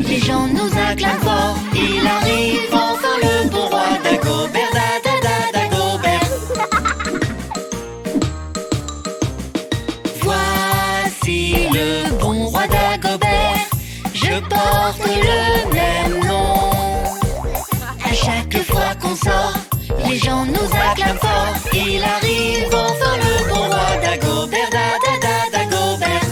Les gens nous acclament fort. Il arrive enfin le bon roi Dagobert, Dagobert. Voici le bon roi Dagobert, je porte le même nom. À chaque fois qu'on sort, les gens nous acclament fort. Il arrive enfin le bon roi Dagobert, Dagobert.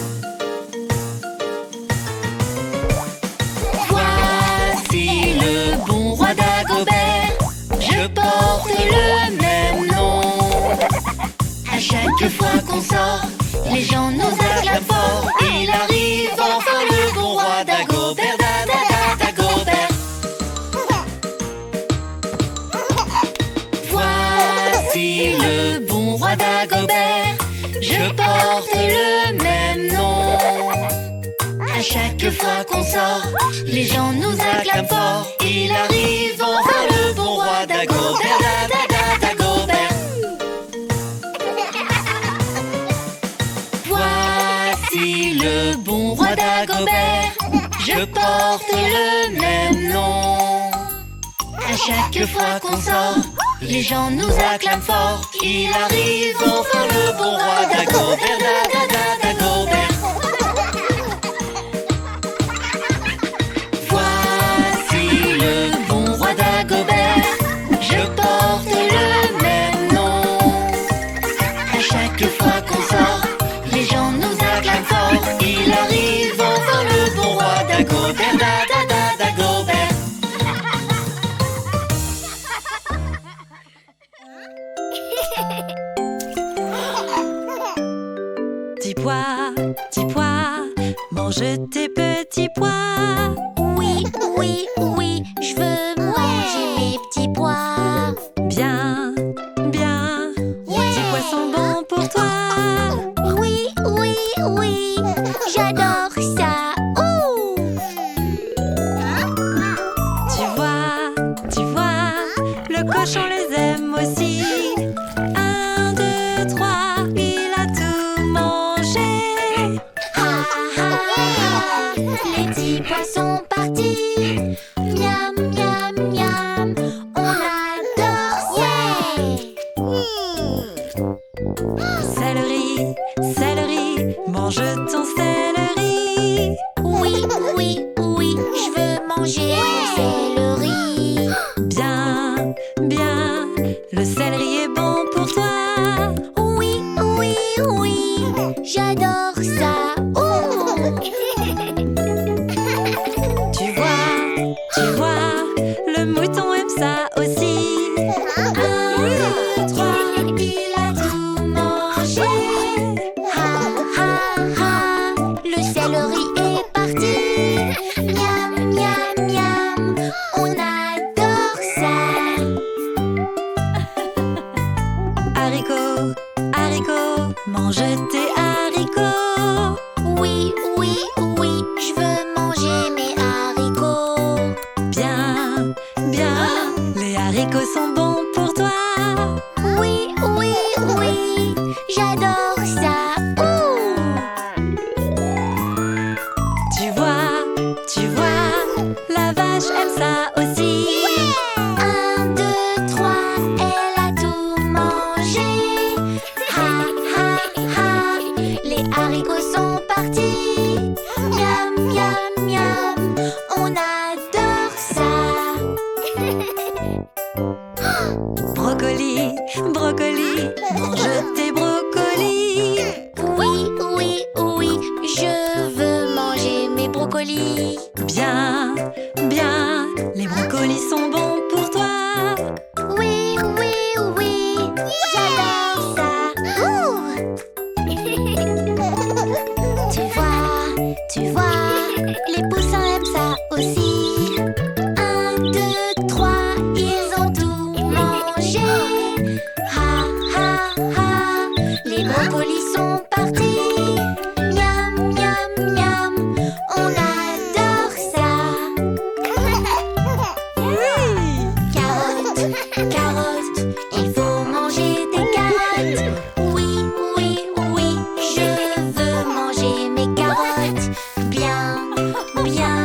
Voici le bon roi Dagobert, je porte le même nom. À chaque fois qu'on sort, les gens nous acclament fort. Il arrive enfin le bon roi Dagobert, Dagobert. Voici le bon roi Dagobert, je porte le même nom. À chaque fois qu'on sort, les gens nous acclament fort. Il arrive enfin le bon roi Dagobert, Dagobert. Voici le bon roi Dagobert, je porte le même nom. À chaque fois qu'on sort, les gens nous acclament fort. Il arrive enfin le bon roi Dagobert, Dagobert. Voici le bon roi Dagobert, je porte le même nom. À chaque fois qu'on sort, les gens nous acclament fort. Il arrive enfin le bon roi Dagobert, Dagobert. Petit pois, mange tes petits pois. Oui, oui, oui, je veux manger mes petits pois. Bien, bien, les petits pois sont bons pour toi. Oui, oui, oui, j'adore ça. Ouh. Tu vois, le cochon les aime aussi. 1, 2, 3, il a tout mangé. Ha, ha, ha, les petits pois sont partis. Miam, miam, miam, on adore ça. Céleri, céleri, mange ton céleri. Oui, oui, oui, je veux manger mon céleri. Bien, bien, le céleri est bon pour toi. Oui, oui, oui, j'adore ça. Ouh. Tu vois, le mouton aime ça aussi. 1, 2, 3, il a tout mangé. Ha, ha, ha, le céleri est parti. Miam, miam, miam, on adore ça. Haricots, haricots, mange tes haricots. Oui, oui, oui, je veux manger mes haricots. Bien, bien, les haricots sont bons pour toi. Oui, oui, oui, j'adore ça. Ouh. Tu vois, la vache aime ça aussi. 1, 2, 3, elle a tout mangé. Ha, ha, ha, les haricots sont partis. Miam, miam, miam, on adore ça. Brocoli, brocoli, mange tes brocolis. Oui, oui, oui, je veux manger mes brocolis. Bien, bien, les brocolis sont bons pour toi. Oui, oui, oui, j'adore ça. Ouh. Tu vois, les poussins aiment ça aussi. 1, 2, 3, ils ont tout mangé. Ha, ha, ha, les brocolis sont partis. Miam, miam, miam, on adore ça. Carottes, carottes, il faut manger des carottes. Oui, oui, oui, je veux manger mes carottes. Bien, bien,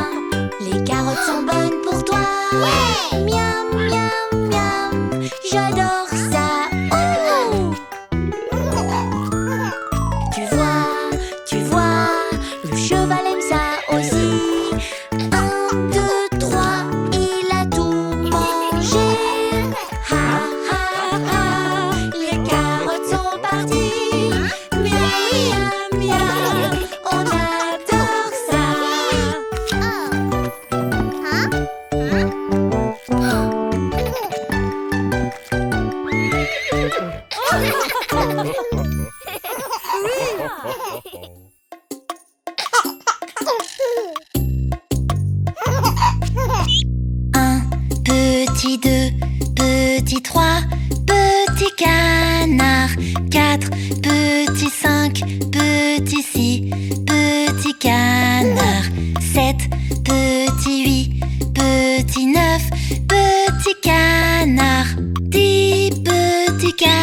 les carottes sont bonnes pour toi. Ouais! Miam, miam, miam, j'adore ça. Oh! Tu vois, le cheval aime ça aussi. 1, 2, 3, il a tout mangé. Ha, ha, ha, les carottes sont parties. Miam, miam, miam, on adore ça. Un, petit, 2, petit 3, petit canard. 4, petit 5, petit 6, petit canard. 7, petit 8, petit 9, petit canard. 10 petits canards.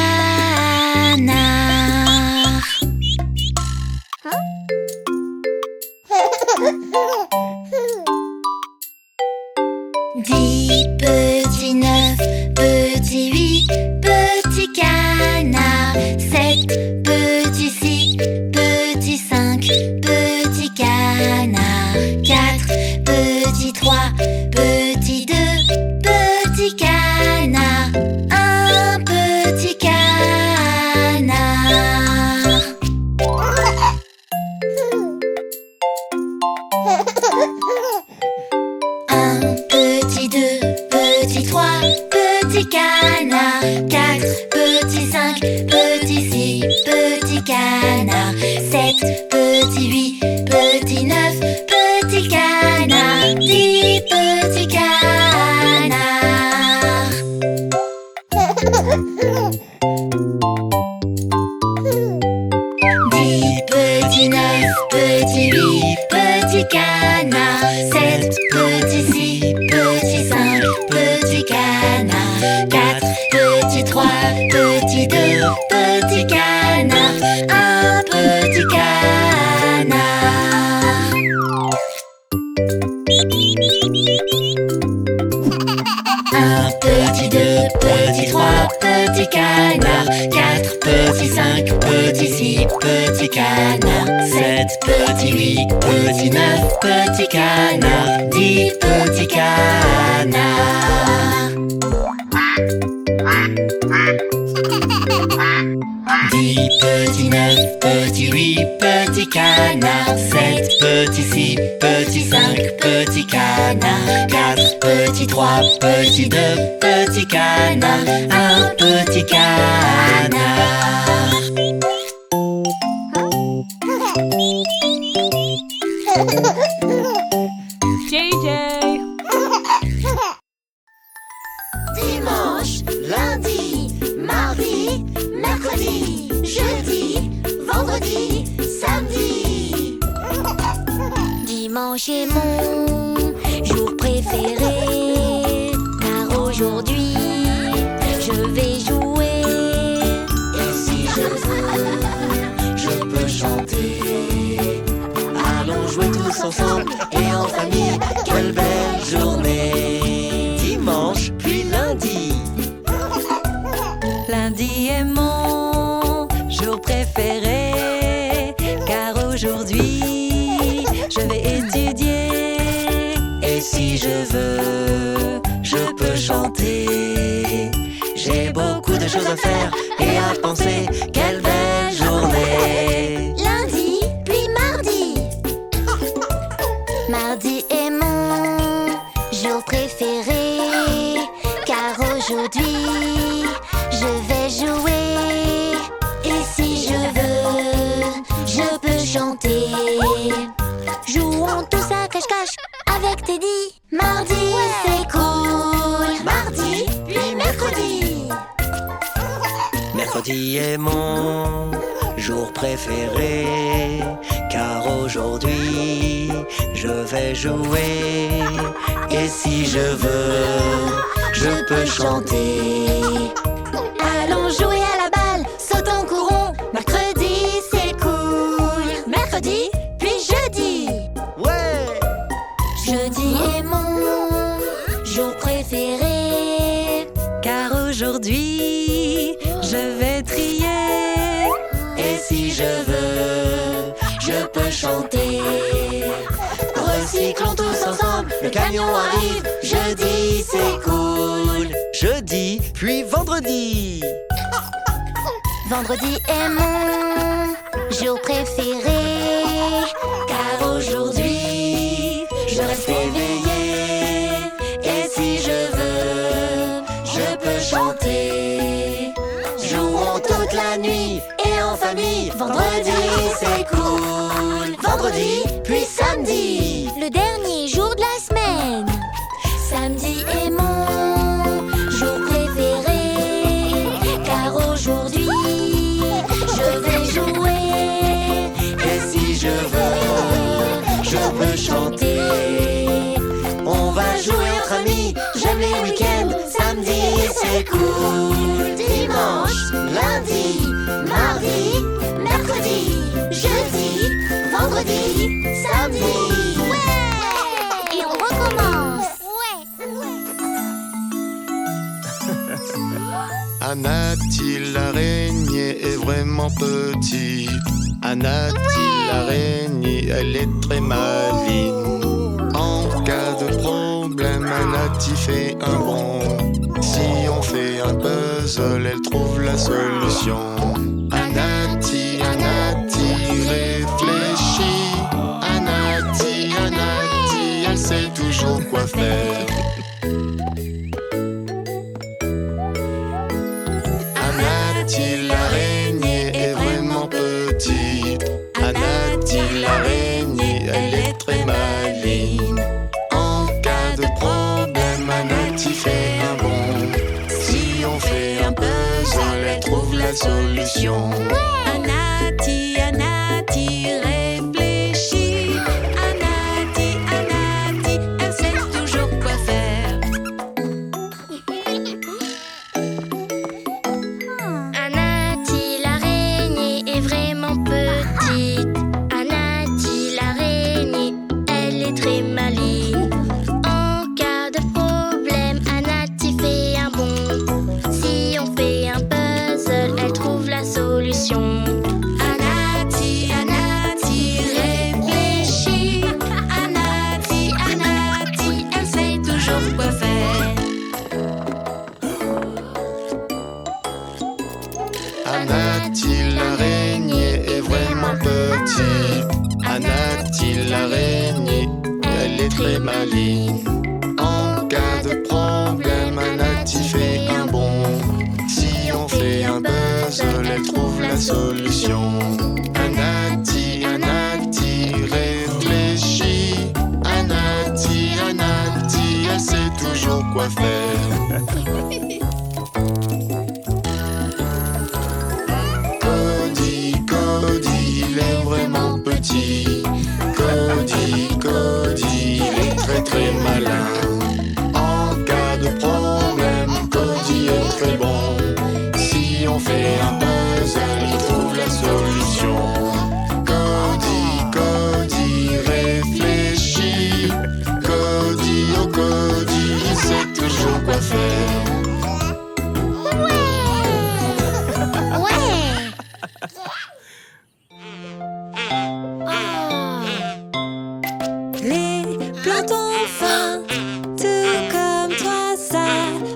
10 petits 9, petits 8, petits canards. 7 petits 6, petits 5, petits canards. 4 petits 3, petits 2, petits canards. Un petit canard. Un petit 2, petit 3, petit canard. 4 petits 5, petits 6, petits canards. 7 petits 8, petits 9, petits canards. 10 petits canards. 10 petits 9, petits 8, petits canards. 7 petits 6, petits 5, petits canards. 4 petits 3, petits 2, petits canards. Un petit canard. 1 petit 2, petit 3, petit canard. 4 petits 5, petits 6, petits canards. 7 petits 8, petits 9, petits canards. 10 petits canards. 10 petits 9, petits 8, petits canards. 7 petits 6, petits 5, petits canards. 4 petits 3, petits 2, petits canards. Un petit canard. JJ. Dimanche, lundi, mardi, mercredi, jeudi, vendredi, samedi. Dimanche est mon jour préféré, car aujourd'hui je vais jouer. Et si je veux, je peux chanter. Allons jouer tous ensemble et en famille. Quelle belle journée! Dimanche, puis lundi. Lundi est mon jour préféré, car aujourd'hui je vais étudier. Et si je veux, je peux chanter. J'ai beaucoup de choses à faire et à penser. Quelle belle journée! Lundi, puis mardi. Mardi est mon jour préféré, car aujourd'hui je vais jouer. Et si je veux, je peux chanter. Jouons tous à cache-cache avec Teddy. Mardi, c'est cool. Mardi, puis mercredi. Mercredi est mon jour préféré, car aujourd'hui je vais jouer. Et si je veux, je peux chanter. Allons jouer à la balle, sautons, courons. Mercredi, c'est cool. Mercredi, puis jeudi. Ouais! Jeudi est mon jour préféré. Car aujourd'hui, je vais trier. Et si je veux, je peux chanter. Recyclons tous ensemble, le camion arrive. Jeudi, c'est cool. Jeudi, puis vendredi. Vendredi est mon jour préféré. Car aujourd'hui, je reste éveillé. Et si je veux, je peux chanter. Jouons toute la nuit et en famille. Vendredi, c'est cool. Vendredi, puis samedi. Le dernier jour de la semaine. Samedi est mon jour préféré. Car aujourd'hui, je vais jouer. Et si je veux, je peux chanter. On va jouer entre amis, j'aime les week-ends. Samedi, c'est cool. Dimanche, lundi, mardi, mercredi, jeudi, vendredi, samedi. Ouais! Et on recommence. Anati l'araignée est vraiment petite. Anati l'araignée, elle est très maligne. En cas de problème, Anati fait un bond. Si on fait un puzzle, elle trouve la solution. Anati, Anati, réfléchis. Anati, Anati, elle sait toujours quoi faire. Anati l'araignée est vraiment petite. Anati l'araignée, elle est très maligne. En cas de problème, Anati fait un bond. Si on fait un puzzle, elle trouve la solution. Anati, Anati, réfléchis. Anati, Anati, elle sait toujours quoi faire. Anati l'araignée est vraiment petite. Anati l'araignée, elle est très maligne. En cas de problème, Anati fait un bond. Si on fait un puzzle, elle trouve la solution. Anati, Anati, réfléchis. Anati, Anati, elle sait toujours quoi faire. Anati l'araignée est vraiment petite. Anati l'araignée, elle est très maligne. En cas de problème, Anati fait un bond. Si on fait un puzzle, elle trouve la solution. Anati, Anati, réfléchis. Anati, Anati, elle sait toujours quoi faire. Cody, Cody, il est vraiment petit. Cody, Cody, il est très très malin. En cas de problème, Cody est très bon. Si on fait un puzzle, il trouve la solution. Cody, Cody, réfléchis. Cody, oh Cody, il sait toujours quoi faire. Les plantes ont faim, tout comme toi, ça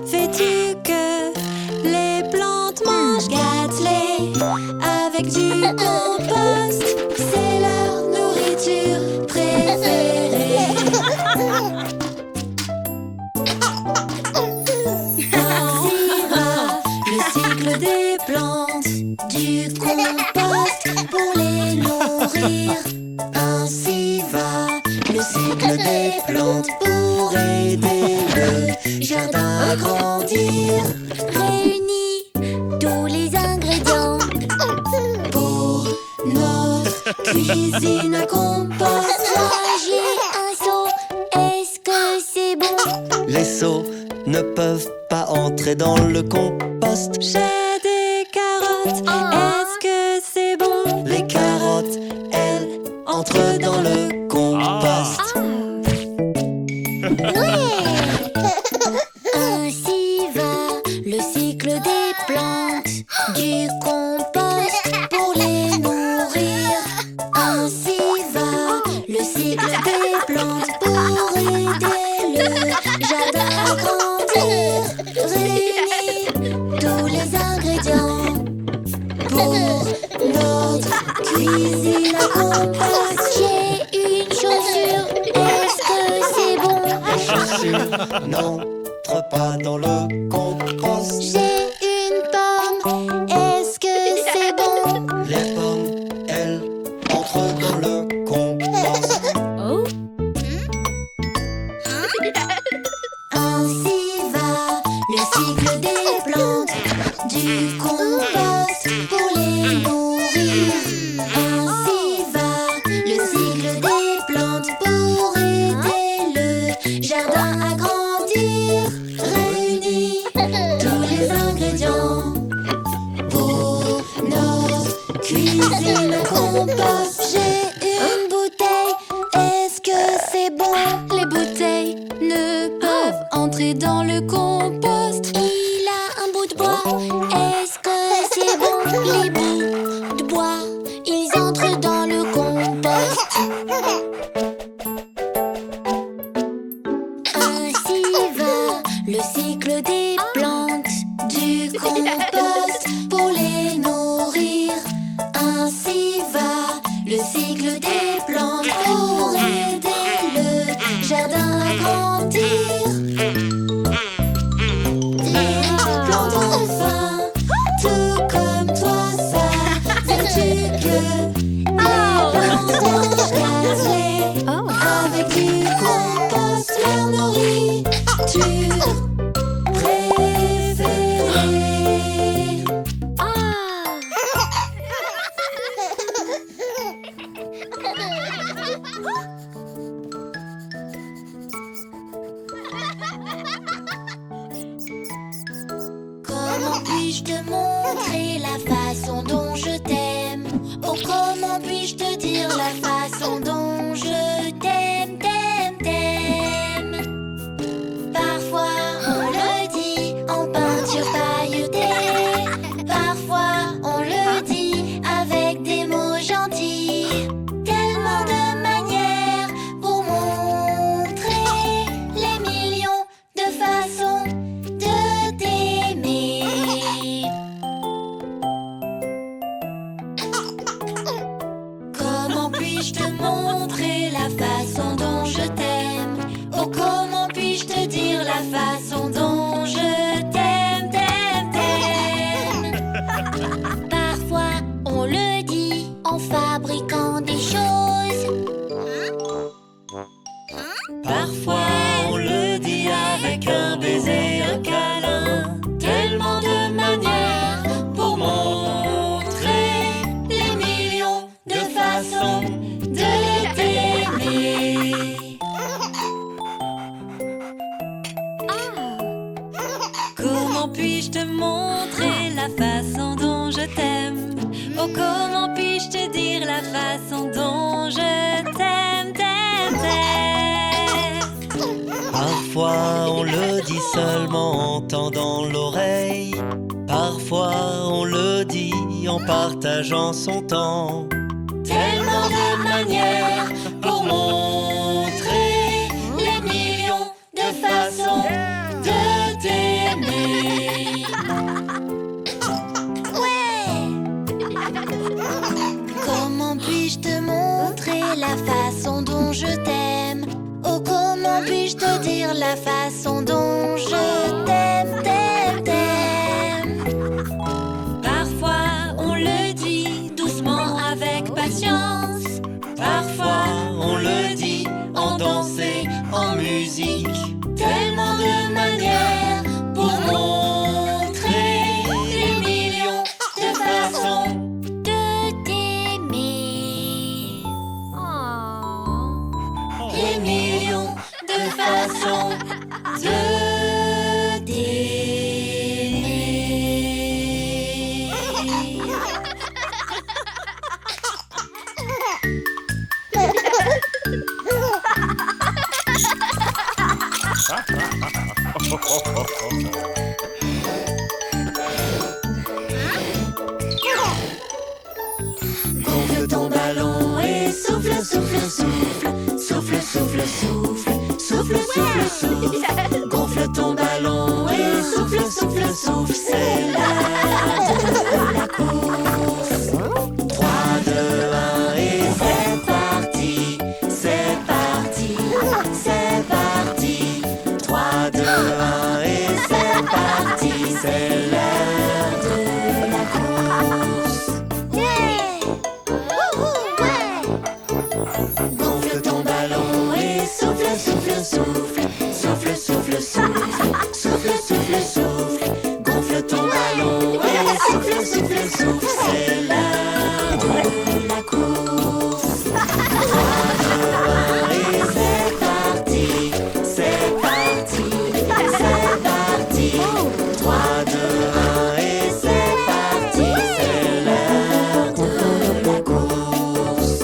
fais-tu que les plantes mangent? Gâte-les avec du compost, c'est leur nourriture préférée. Ainsi va le cycle des plantes, du compost pour les nourrir. Ainsi va le cycle des plantes pour aider le jardin à grandir. Réunis tous les ingrédients Pour notre cuisine à compost. Moi j'ai un seau, est-ce que c'est bon? Les seaux ne peuvent pas entrer dans le compost. J'ai des carottes, est-ce que c'est bon? Les carottes, elles, entrent dans le compost. Ouais. jardin à grandir. Réunis tous les ingrédients pour notre cuisine à compost. J'ai une chaussure, est-ce que c'est bon? La chaussure n'entre pas dans le compost. J'ai une pomme, est-ce que c'est bon? Les pommes, elles, entrent dans le compost. Ainsi va le cycle des plantes, du compost pour les nourrir. Ainsi va le cycle des plantes pour aider le jardin à grandir. Réunis tous les ingrédients pour notre cuisine à compost. J'ai une bouteille, est-ce que c'est bon? Les bouteilles ne peuvent entrer dans le compost. Il a un bout de bois, est-ce que c'est bon? Les bouts de bois, ils entrent dans le compost. Ainsi va le cycle des plantes, du compost pour les nourrir. Ainsi va le cycle des plantes pour aider le jardin à grandir. Les plantes ont faim, tout comme toi, ça veux-tu que les plantes mangent avec du compost leur nourriture préférée? Comment puis-je te montrer la façon dont je t'aime? Oh, comment puis-je te dire la façon dont je t'aime, t'aime, t'aime? Parfois on le dit en peinture pailletée, parfois on le dit avec des mots gentils. Tellement de manières pour montrer les millions de façons de t'aimer. Comment puis-je te montrer la façon dont je t'aime? Oh, comment puis-je te dire la façon dont je t'aime, t'aime, t'aime? Parfois on le dit en fabriquant des choses. Parfois on le dit avec un baiser, un câlin. Tellement de manières pour montrer les millions de façons de t'aimer. Comment puis-je te montrer la façon dont je t'aime? Oh, comment puis-je te dire la façon dont je t'aime, t'aime, t'aime? Parfois on le dit seulement en tendant l'oreille. Parfois on le dit en partageant son temps. Tellement de manières pour montrer les millions de façons de t'aimer. Comment puis-je te montrer la façon dont je t'aime? Oh, comment puis-je te dire la façon dont je t'aime, t'aime, t'aime? Parfois on le dit doucement avec patience. Parfois on le dit en danser, en musique. Tellement de manières pour montrer les millions de façons De t'aimer. les millions de façons de t'aimer. Gonfle ton ballon et souffle, souffle, souffle, souffle, souffle, souffle, Souffle, souffle, souffle. Gonfle ton ballon et souffle, souffle, souffle. C'est l'heure de la course. 3, 2, 1 et c'est parti. C'est parti, c'est parti. 3, 2, 1 et c'est parti. C'est l'heure de la course. Gonfle ton ballon et souffle, souffle, souffle. Souffle, souffle, souffle. Souffle, souffle, souffle. Gonfle ton ballon et souffle, souffle, souffle. C'est l'heure de la course. 3, 2, 1 et c'est parti. C'est parti, c'est parti. 3, 2, 1 et c'est parti. C'est l'heure de la course.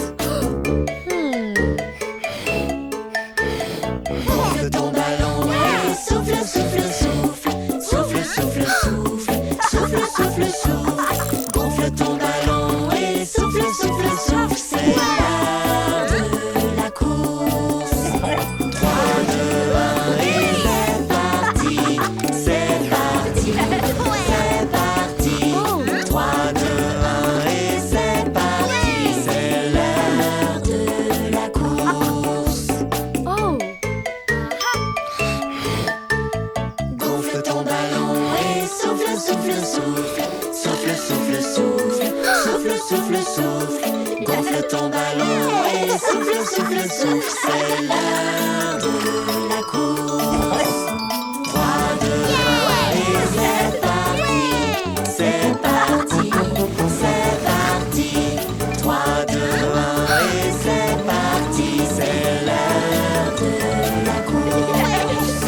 Gonfle ton ballon et souffle, souffle, souffle. Souffle, souffle, souffle. Souffle, souffle, souffle. Gonfle ton ballon et souffle, souffle, souffle. C'est l'heure de la course. 3, 2, 1 et c'est parti. C'est parti, c'est parti. 3, 2, 1 et c'est parti. C'est l'heure de la course. Gonfle ton ballon et souffle, souffle, souffle. Souffle, souffle, souffle. Souffle, souffle, souffle. Gonfle ton ballon et souffle, souffle, souffle. C'est l'heure de la course. 3, 2, 1 et c'est parti. C'est parti, c'est parti. 3, 2, 1 et c'est parti. C'est l'heure de la course.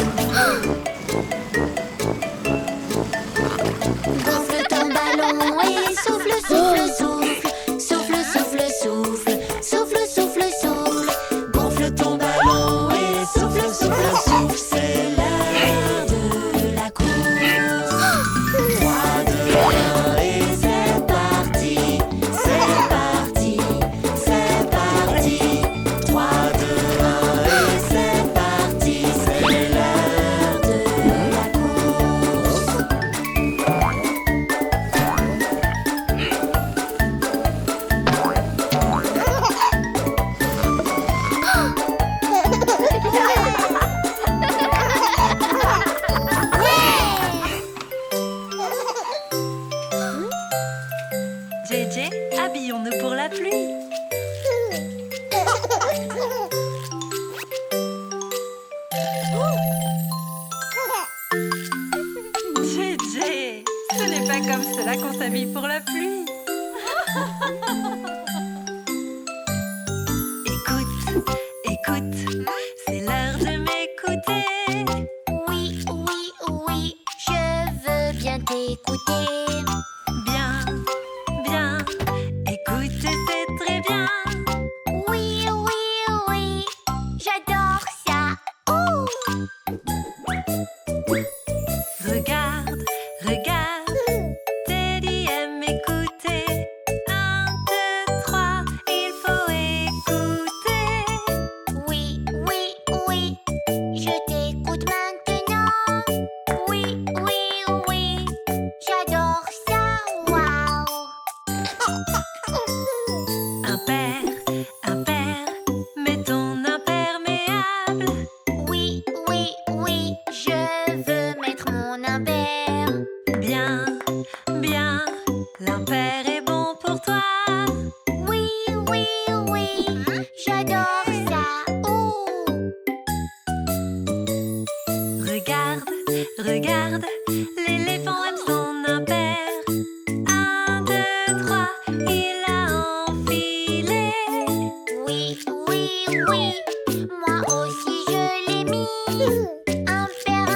Gonfle ton ballon et souffle, souffle, souffle. Souffle, souffle, souffle. Souffle, souffle, souffle. Gonfle ton ballon et souffle, souffle, souffle. C'est l'heure de la course. 3, 2, 1 et c'est parti. C'est parti, c'est parti. 3, 2, 1 et c'est parti. C'est l'heure de la course. JJ, habillons-nous pour la pluie. JJ, ce n'est pas comme cela qu'on s'habille pour la pluie. Écoute, écoute, c'est l'heure de m'écouter. Oui, oui, oui, je veux bien t'écouter. Bien, bien, écoutez, c'est très bien. Oui, oui, oui, j'adore ça. Ouh. Regarde, regarde, Teddy aime écouter. 1, 2, 3, il faut écouter. Oui, oui, oui, je t'écoute maintenant. Oui, oui, oui, j'adore ça. Waouh. Un père, mets ton imperméable. Oui, oui, oui, je veux mettre mon impair. Bien, bien, l'impair est bon pour toi. Oui, oui, oui, j'adore ça. Ouh. Regarde, regarde, l'éléphant aime son impair. 1, 2, 3, il a enfilé. Oui, oui, oui, moi aussi je l'ai mis. Impair,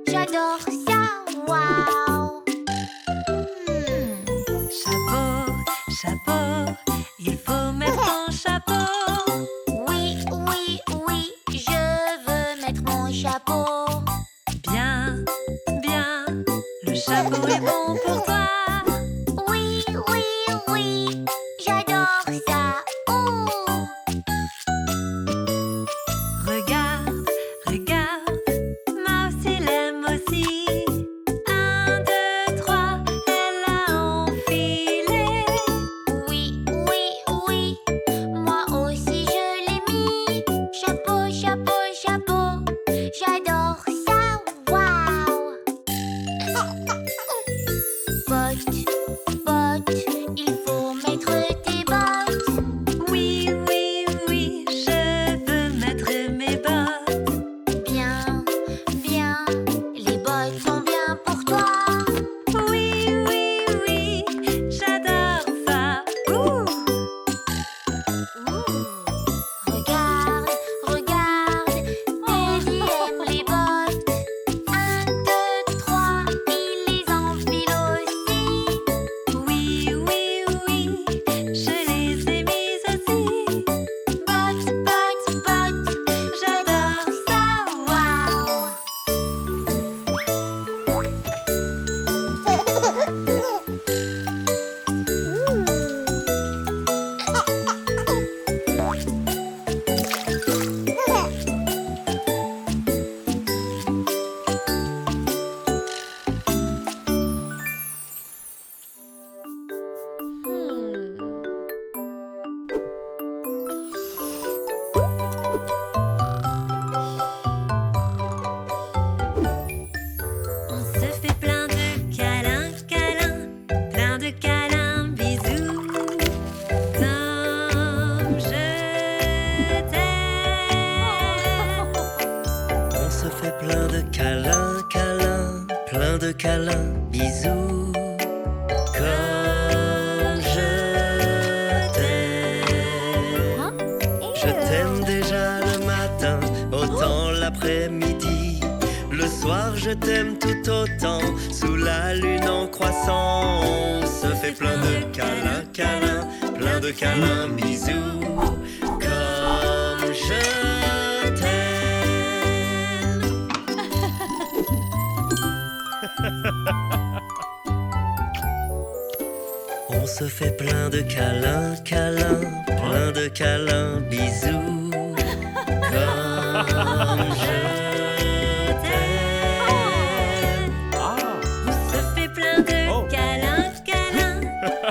j'adore ça. Waouh. Chapeau, chapeau, il faut mettre ton chapeau. Oui, oui, oui, je veux mettre mon chapeau. Bien, bien, le chapeau est bon pour toi. Oui, oui, oui, j'adore ça. Ouh. Regarde. se fait plein de câlins, câlins, plein de câlins, bisous. Comme je t'aime. Je t'aime déjà le matin, autant l'après-midi. Le soir je t'aime tout autant, sous la lune en croissant. On se fait plein de câlins, câlins, plein de câlins, bisous. Comme je t'aime. On se fait plein de câlins, câlins, plein de câlins, bisous. Comme je t'aime. On se fait plein de câlins, câlins,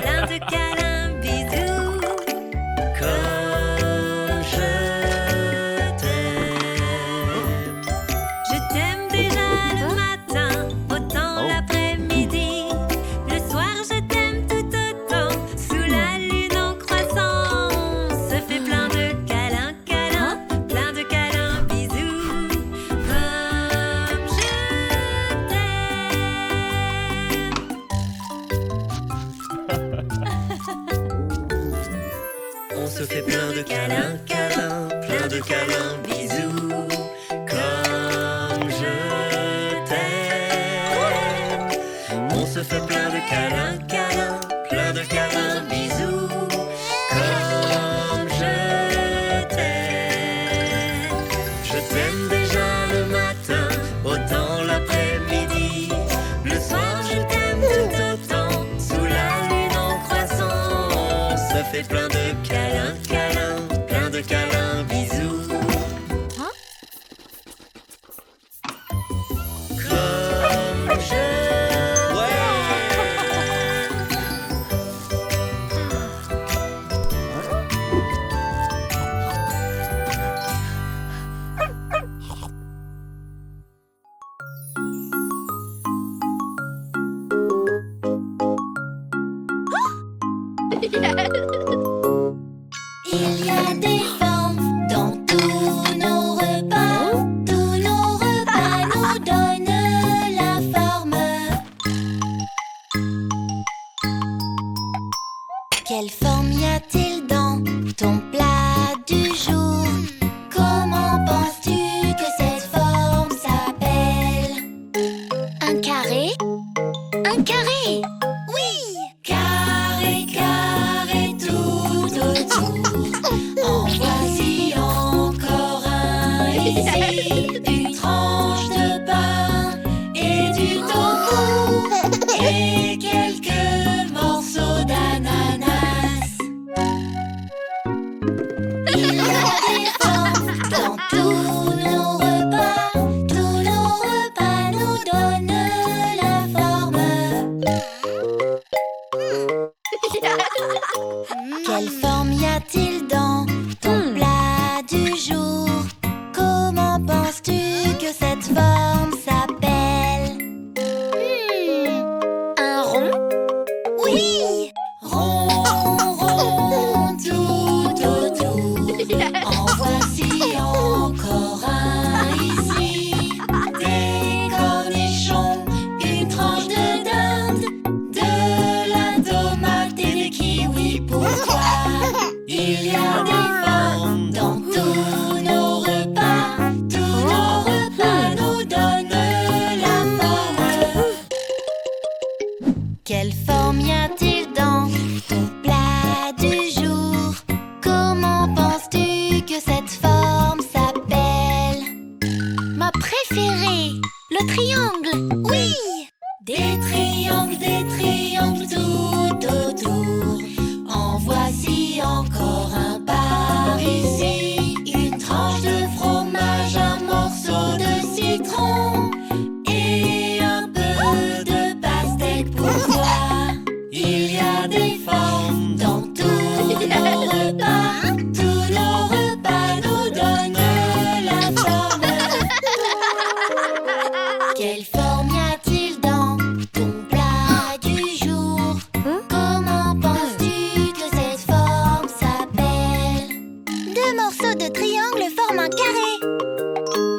plein de câlins, bisous. Comme je t'aime. Je t'aime déjà le matin, autant l'après-midi. Le soir je t'aime tout autant, sous la lune en croissant. On se fait plein de câlins, câlins, plein de câlins, bisous. Comme je t'aime. On se fait plein de câlins, câlins, plein de câlins, bisous. Comme je t'aime. On se fait plein de câlins, câlins, plein de câlins, bisous. Comme je t'aime. Je t'aime déjà le matin, autant l'après-midi. Le soir je t'aime tout autant, sous la lune en croissant. On se fait plein de câlins, câlins, plein de câlins, bisous. Comme je Il y a des formes dans tous nos repas. Tous nos repas nous donnent la forme. Quelle forme y a-t-il dans ton plat du jour? Comment penses-tu que cette forme s'appelle? Un carré? Un carré! Oui! Carré, carré tout autour. En voici encore un ici. Une tranche de pain et du tofu. Et quelques morceaux d'ananas. Il y a des formes dans tous nos repas. Tous nos repas nous donnent la forme. Quelle forme y a-t-il dans ton plat du jour? Comment penses-tu que cette forme s'appelle? Un rond? Oui! Rond, rond, tout autour. En voici encore un ici. Des cornichons, une tranche de dinde, de la tomate et des kiwis pour toi. Il y a des formes dans tous nos repas. Tous nos repas nous donnent la forme. Quelle forme y a-t-il dans ton plat du jour? Comment penses-tu que cette forme s'appelle? Ma préférée, le triangle. Oui! Des triangles tout autour. En voici encore un par ici. Une tranche de fromage, un morceau de citron et un peu de pastèque pour toi. Il y a des formes dans tous nos repas. Tous nos repas nous donnent la forme. Quelle forme y a-t-il dans ton plat du jour? Comment penses-tu que cette forme s'appelle? Deux morceaux de triangle forment un carré.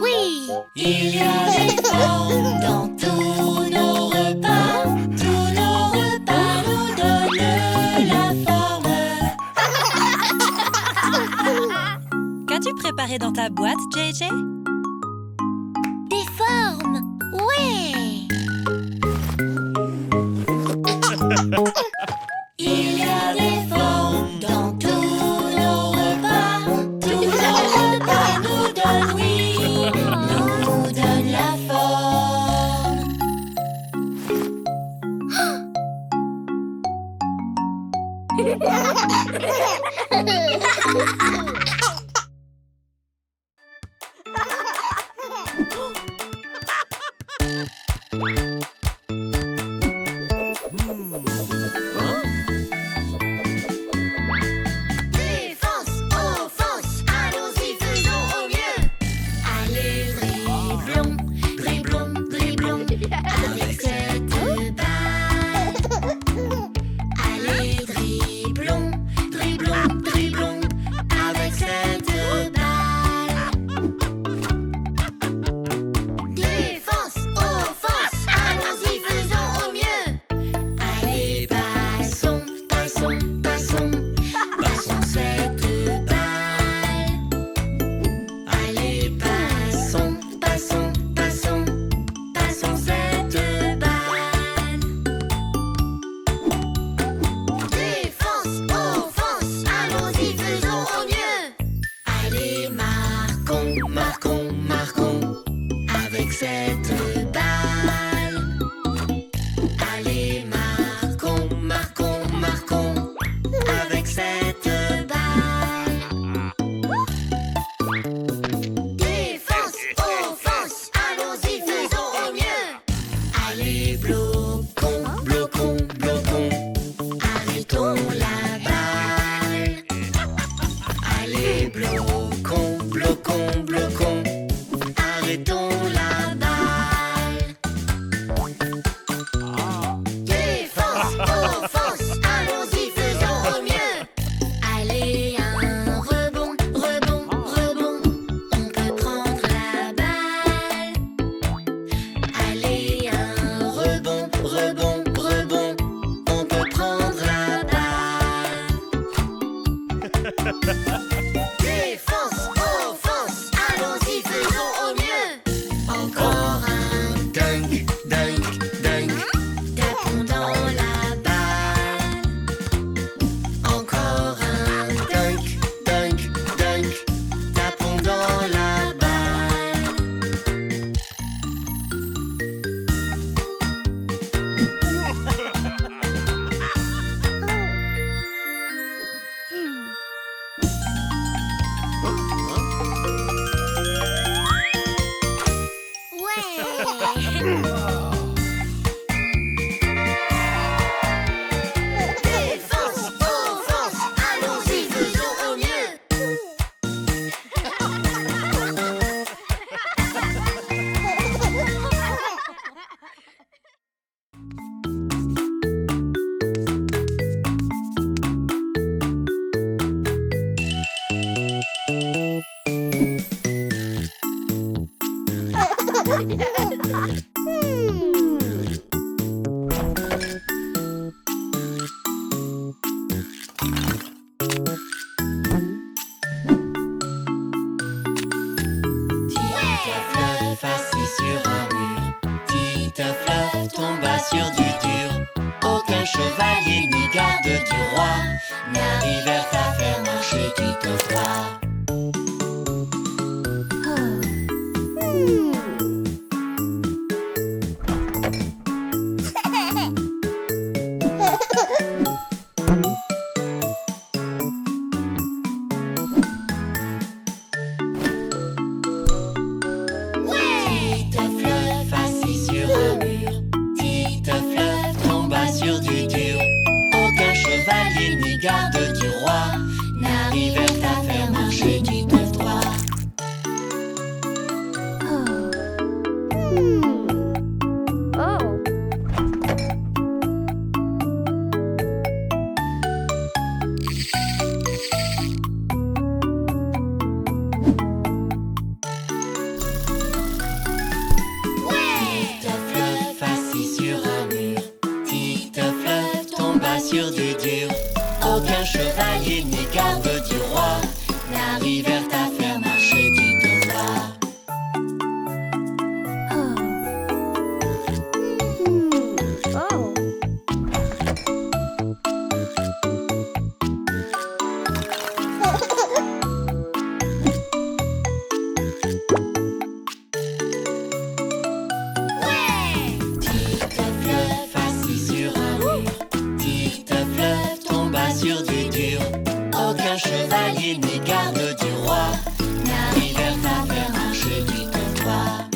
Oui! Il y a des formes dans tous nos repas. Tous nos repas nous donnent la forme. Qu'as-tu préparé dans ta boîte, JJ? Des formes, ouais. Il y a des formes dans tous nos repas. Tous nos repas nous donnent, oui, nous donnent la forme. Défense, offense, allons-y, faisons au mieux. Allez, dribblons, dribblons, dribblons avec cette balle. Allez, dribblons, dribblons, dribblons avec cette balle. Défense, offense, allons-y, faisons au mieux. Allez, passons, passons, passons, passons cette balle. Allez, passons, passons, passons, passons cette balle. Défense, offense, allons-y, faisons au mieux. Allez, marquons, marquons, marquons avec cette balle. Allez, marquons, marquons, marquons avec cette balle. Défense, offense, allons-y, faisons au mieux. Allez, bloquons, bloquons, bloquons, arrêtons la balle. Allez, bloquons, bloquons, bloquons, arrêtons la balle. Défense, offense, allons-y, faisons au mieux. Allez, un rebond, rebond, rebond, on peut prendre la balle. Allez, un rebond, rebond, rebond, on peut prendre la balle. Défense, offense, allons-y, faisons au mieux. Encore un dunk, dunk, dunk, tapons dans la balle. Encore un dunk, dunk, dunk, tapons dans la balle. Défense, offense, allons-y, faisons au mieux. Titeuf assis sur un mur, Titeuf tomba sur du dur. Aucun chevalier ni garde du roi n'arrivèrent à faire marcher Titeuf roi. Titeuf assis sur un mur, Titeuf tomba sur du dur. Aucun chevalier ni garde du roi n'arrivèrent à faire marcher Titeuf droit. sur du dur. Aucun chevalier ni garde du roi n'arrivèrent à faire marcher du devoir. Sur du dur, aucun chevalier ni garde du roi n'arrivèrent à faire marcher du devoir.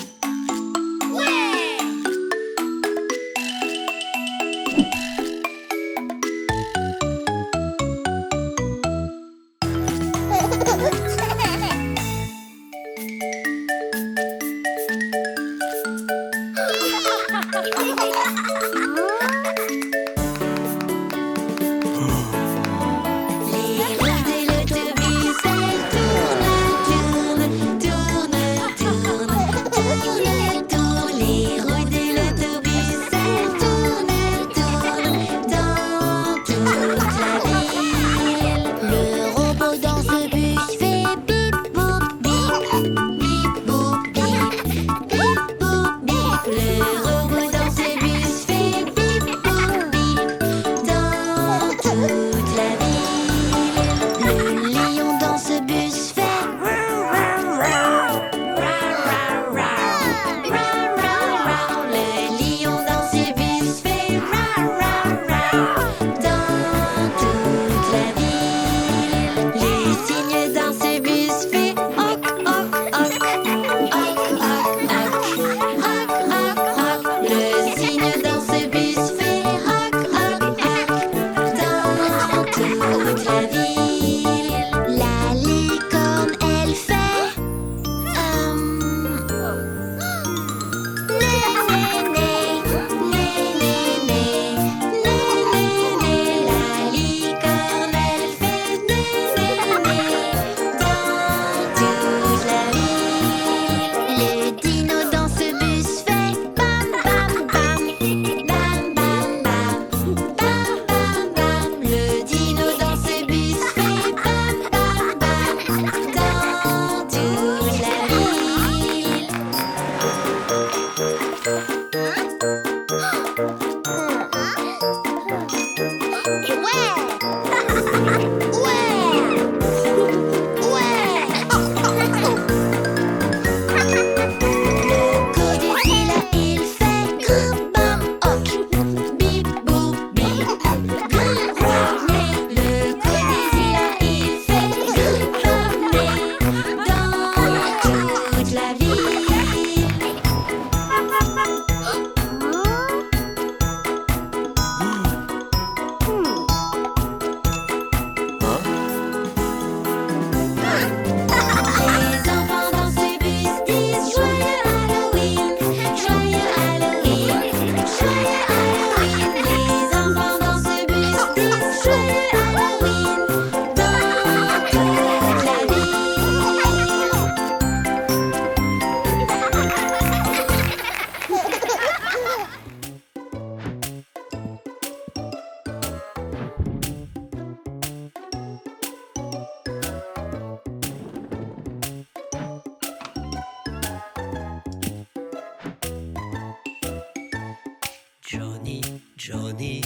Johnny,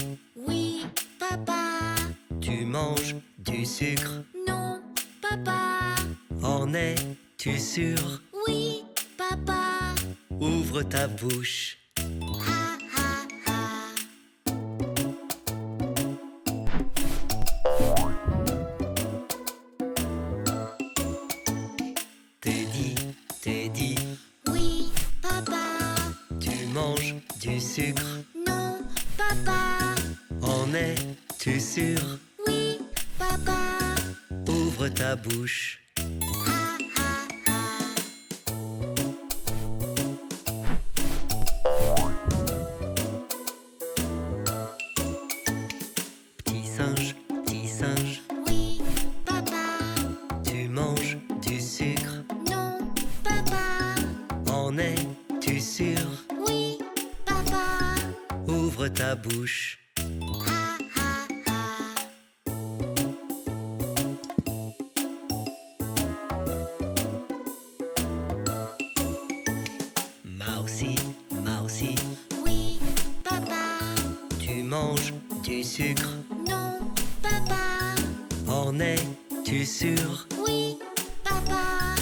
Oui, papa. tu manges du sucre. Non, papa. En es-tu sûr? Oui, papa. Ouvre ta bouche. Ha, ha, ha. Teddy, Oui, papa. tu manges du sucre. Non, papa. En es-tu sûr? Oui, papa. Ouvre ta bouche. Ha, ha, ha. Petit singe, Oui, papa. tu manges du sucre. Non, papa. En es-tu sûr? Oui, papa. Ouvre ta bouche. Ha, ha, Mousi, Mousi, Oui, papa. tu manges du sucre. Non, papa. En es-tu sûr? Oui, papa.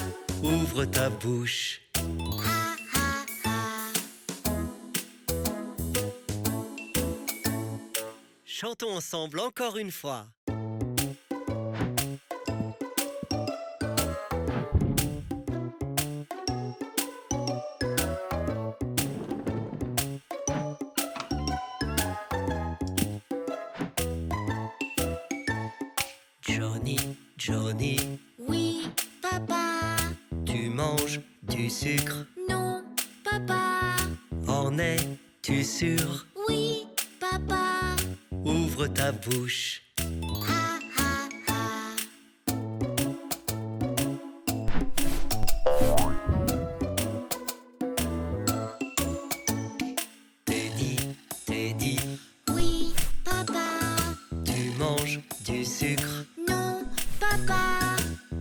Ouvre ta bouche. Ha, ha, ha. Chantons ensemble encore une fois. Johnny, Johnny, Oui, papa. tu manges du sucre. Non, papa. En es-tu sûr? Oui, papa. Ouvre ta bouche. Ha, ha, ha. Teddy, Teddy, Oui, papa. tu manges du sucre. Non, papa.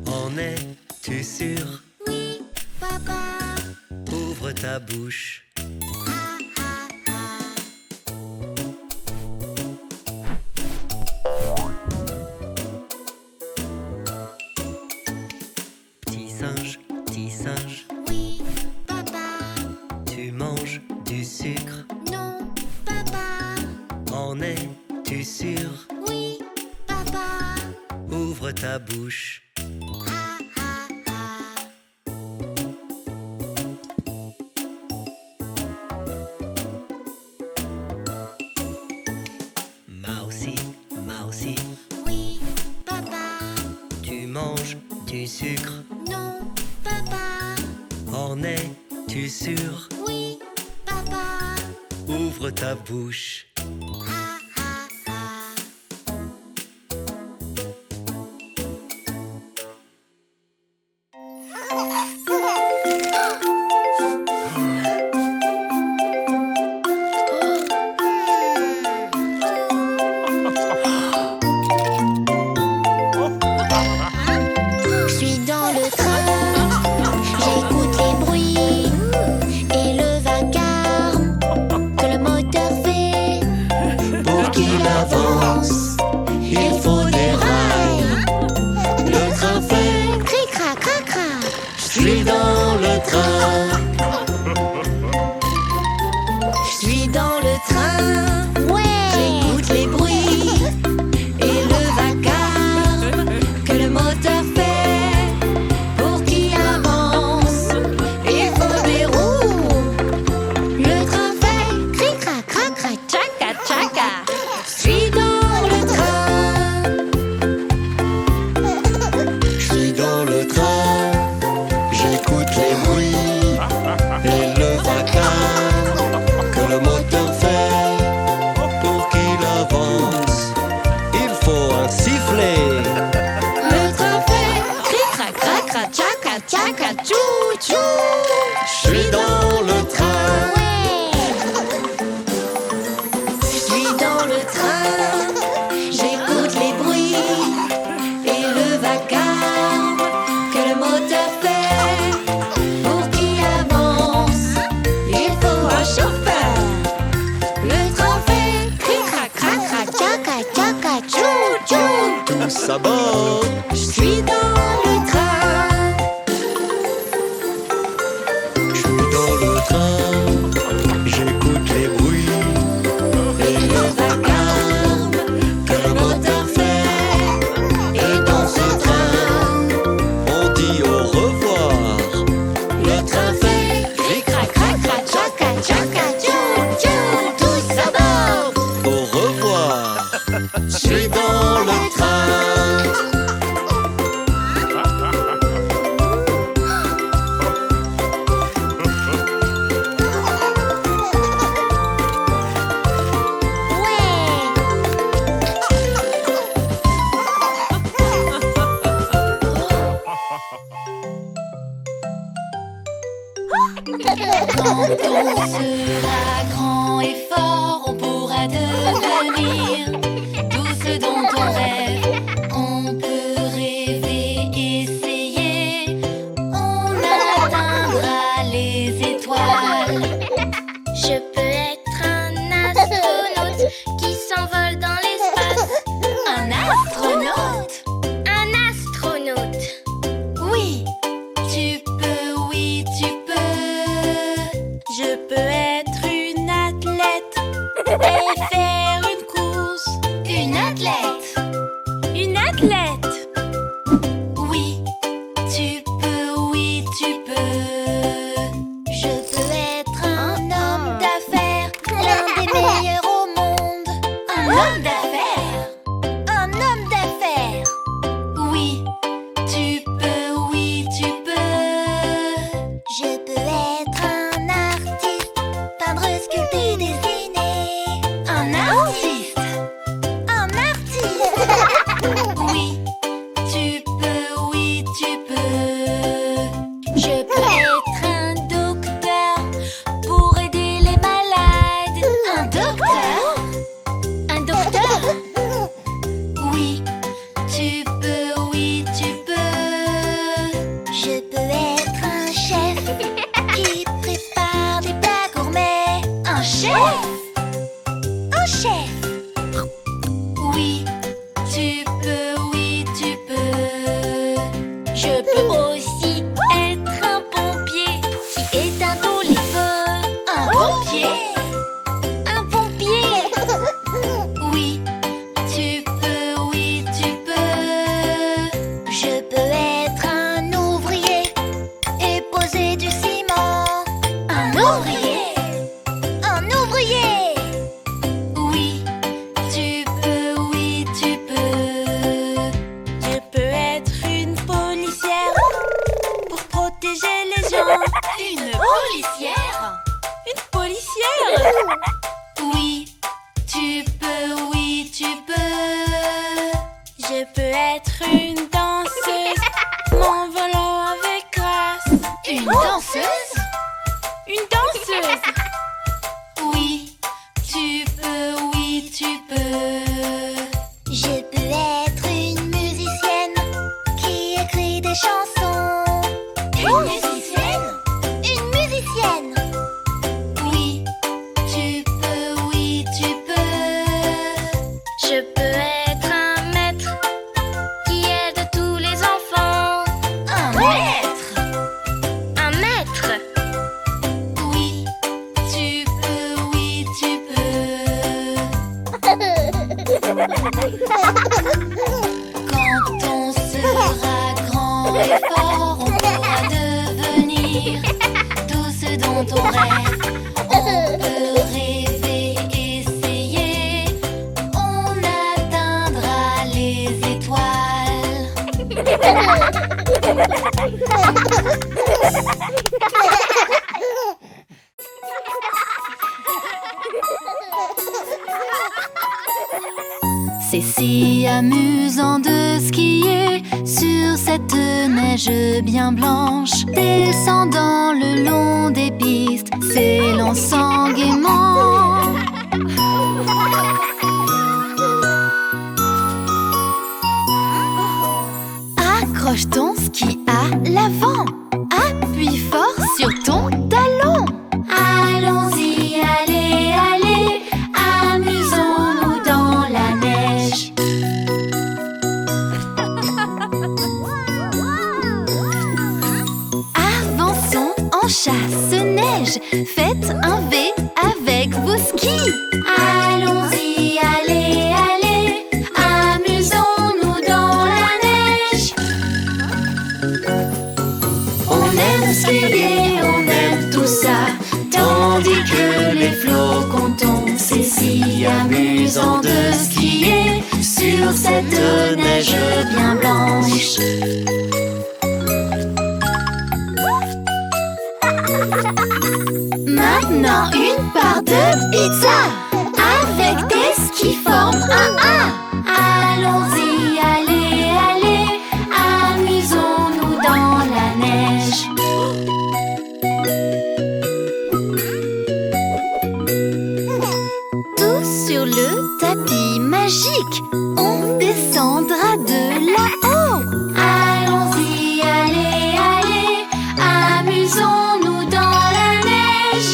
En es-tu sûr? Oui, papa. Ouvre ta bouche. Ha, ha, ha. Petit singe, Oui, papa. tu manges du sucre. Non, papa. En es-tu sûr? Oui, papa. Ouvre ta bouche. Ha, ha, ha. Mousi, Mousi, Oui, papa. tu manges du sucre. Non, papa. En es-tu sûr? Oui, papa. Ouvre ta bouche. Ha, ha, ha. Je suis dans le train, j'écoute les bruits et le vacarme que le moteur fait. Pour qu'il avance, il faut des rails. Le train fait, Cri cra cra cra. je suis dans le train. Je suis dans le train, Ouais. j'écoute les bruits et le vacarme que le moteur fait. Pour qu'il avance, il faut des roues. Le train fait Cri cra cra cra. tchaka tchaka. Je suis dans le train, Je suis dans le train, j'écoute les bruits et le vacarme que le moteur fait. Pour qu'il avance, il faut un sifflet. le train fait cri cra cra cra tchaka tchaka tchou tchou. Je suis dans le train, Je suis dans le train, j'écoute les bruits et le vacarme que le moteur fait. Pour qu'il avance, il faut un chauffeur. Le train fait cri cra cra cra Tchaka tchaka tchou tchou. tous à bord. Je suis dans le train, Je suis dans le train, j'écoute les bruits et le vacarme que le moteur fait. Et dans ce train, on dit au revoir. Le train fait cri cra cra cra tchaka tchaka tchou tchou. Tous à bord. au revoir. Je suis dans le train. Quand on sera grand et fort, on pourra devenir tout ce dont on rêve. On peut rêver, essayer, on atteindra les étoiles. sculpter, dessiner. Un artiste. Un artiste. Oui, tu peux, oui, tu peux. Je peux être un docteur pour aider les malades. Un docteur. Un docteur. Oui, tu peux, oui, tu peux. Je peux être un chef qui prépare des plats gourmets. Un chef. Un chef. Oui, tu peux, oui, tu peux. Je peux aussi être un pompier qui éteint tous les feux. Un pompier. Un pompier. Oui, tu peux, oui, tu peux. Je peux être un ouvrier et poser du ciment. Un ouvrier. Un ouvrier. Oui, tu peux, oui, tu peux. Je peux être une policière pour protéger les gens. Une policière. Une policière. Oui, tu peux, oui, tu peux. Je peux être une danseuse, m'envolant avec grâce. Une danseuse. Une danseuse. Oui, tu peux, oui, tu peux. Je peux être une musicienne qui écrit des chansons. Une musicienne. Une musicienne. Oui, tu peux, oui, tu peux. Je peux être un maître qui aide tous les enfants. Un maître. Un maître. Oui, tu peux, oui, tu peux. Quand on sera grand et fort, on pourra devenir tout ce dont on rêve. On peut rêver, essayer, on atteindra les étoiles. C'est si amusant de skier sur cette neige bien blanche, descendant le long des pistes, s'élançant gaiement. Accroche ton ski à l'avant, appuie fort sur ton talon. Allons-y, allez, allez, amusons-nous dans la neige. Avançons en chasse-neige, faites un V avec vos skis. Allons-y, allez, allez, amusons-nous dans la neige. On aime skier, on aime tout ça, tandis que les flocons tombent. C'est si amusant de skier sur cette neige bien blanche. Maintenant une part de pizza avec des skis forment un A. Allons-y, allez, allez, amusons-nous dans la neige. Tous sur le tapis magique, on descendra de là-haut. Allons-y, allez, allez, amusons-nous dans la neige.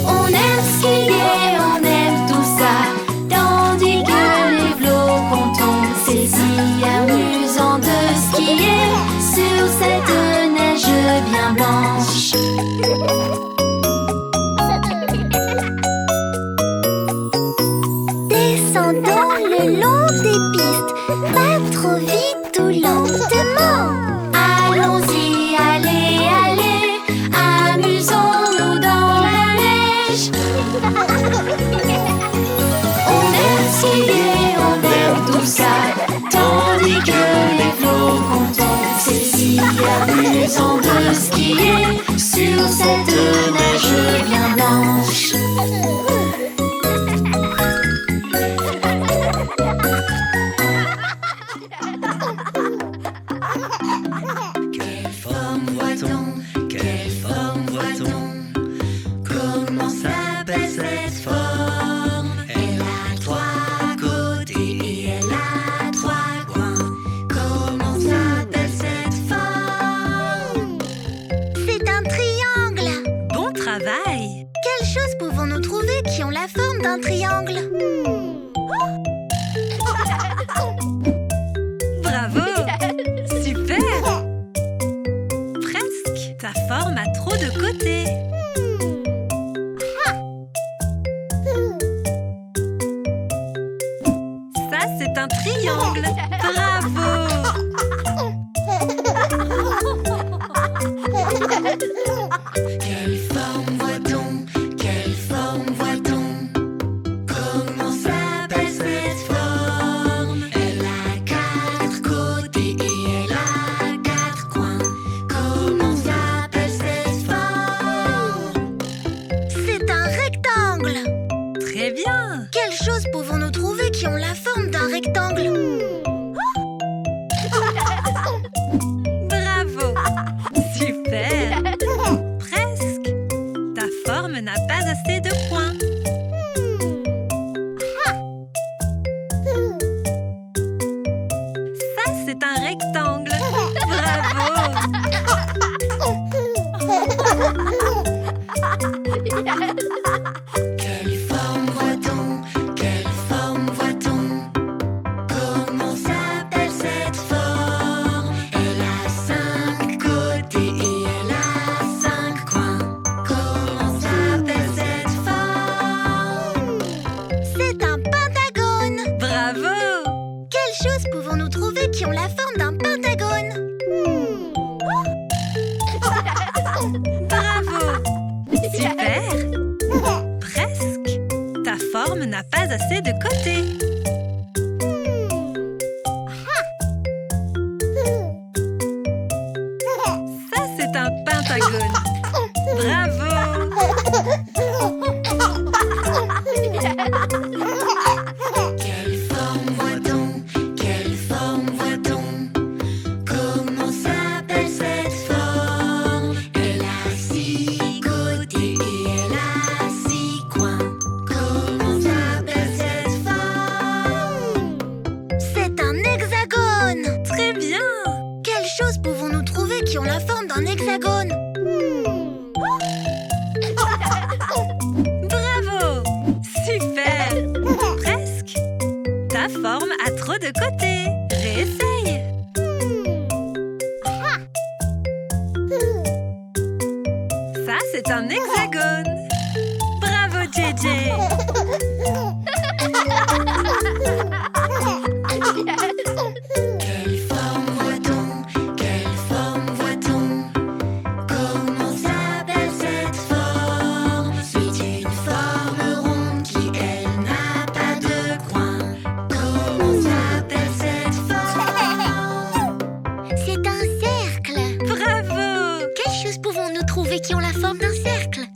On aime skier, on aime tout ça, tandis que les flocons tombent. C'est si amusant de skier sur cette neige bien blanche. Descendons le long des pistes, pas trop vite ou lentement. Allons-y, allez, allez, amusons-nous dans la neige. On aime skier, on aime tout ça, tandis que les flocons tombent. C'est si amusant de skier sur cette neige voit-on? Comment s'appelle cette forme? Elle a 3 côtés et elle a 3 coins. Comment s'appelle cette forme? C'est un triangle. Bon travail! Quelles choses pouvons-nous trouver qui ont la forme d'un triangle? Bravo! Super! Presque! Ta forme a trop de côtés. Ça, c'est un triangle. Bravo! Quelle forme voit-on? Quelle forme voit-on? Comment s'appelle cette forme? Elle a 4 côtés et elle a 4 coins. Comment s'appelle cette forme? C'est un rectangle. Très bien! Quelles choses pouvons-nous trouver qui ont la forme d'un rectangle? Bravo! Super! Presque! Ta forme n'a pas assez de points. Ça, c'est un rectangle. Bravo! Quelle forme voit-on? Quelle forme voit-on? Comment s'appelle cette forme? Elle a 5 côtés et elle a 5 coins. Comment s'appelle cette forme? C'est un pentagone. Bravo! Quelles choses pouvons-nous trouver qui ont la forme d'un pentagone? Bravo! Super! Presque! Ta forme n'a pas assez de côtés. Ça, c'est un pentagone. Bravo! Quelle forme voit-on? Quelle forme voit-on? Comment s'appelle cette forme? Elle a 6 côtés et elle a 6 coins. Comment s'appelle cette forme? C'est un hexagone. Très bien! Quelles choses pouvons-nous trouver qui ont la forme d'un hexagone? Bravo! Super! Presque! Ta forme a trop de côtés. Réessaye! Ça, c'est un hexagone. Bravo, JJ! Quelle forme voit-on? Quelle forme voit-on? Comment s'appelle cette forme? C'est une forme ronde qui, elle, n'a pas de coin. Comment s'appelle cette forme? C'est un cercle. Bravo! Quelles choses pouvons-nous trouver qui ont la forme d'un cercle?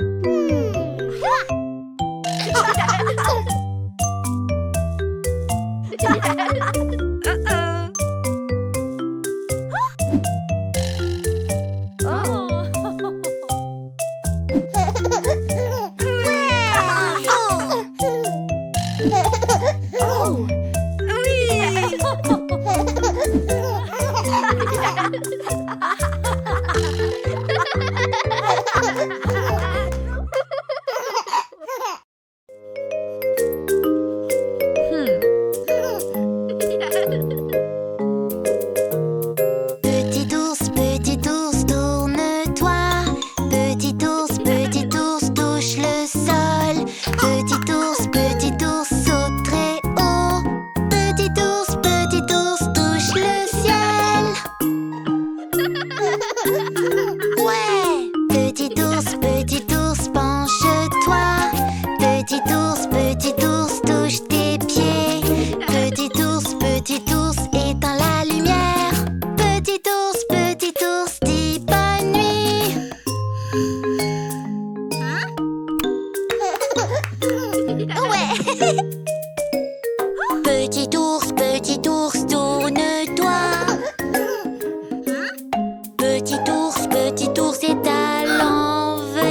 Petit ours, tourne-toi. Petit ours, touche le sol. Petit ours, saute très haut. Petit ours, touche le ciel. Ouais. Petit ours, penche-toi. Petit ours, touche tes pieds. Petit ours, éteins la lumière. Petit ours, dis bonne nuit. Ouais. Petit ours, tourne-toi. Petit ours est à l'envers.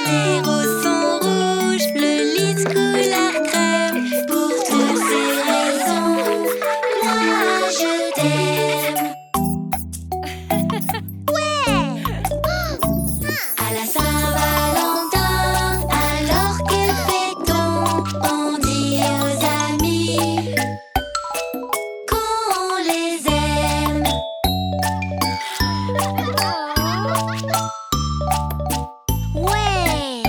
les roses sont rouges, le lys couleur crème. Pour toutes ces raisons, moi je t'aime. À la Saint-Valentin, alors que fait-on? On dit aux amis qu'on les aime. Ouais.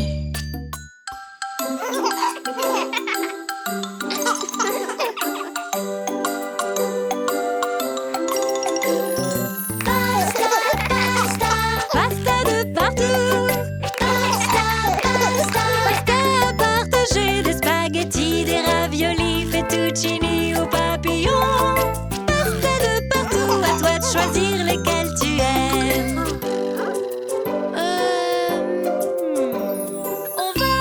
Pasta, pasta, Pasta de partout, pasta, pasta. pasta à partager, des spaghettis, des raviolis, fettuccini ou papillons. Pasta de partout, à toi de choisir lesquels tu aimes. On va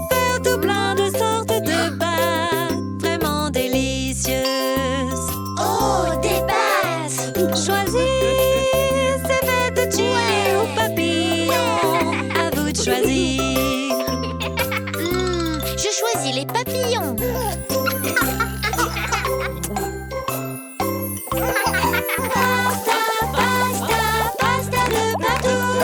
faire tout plein de sortes de pâtes vraiment délicieuses. Oh, des pâtes. Choisis ces fettuccini ou papillons. À vous de choisir. Je choisis les papillons. Pasta, pasta, pasta de partout.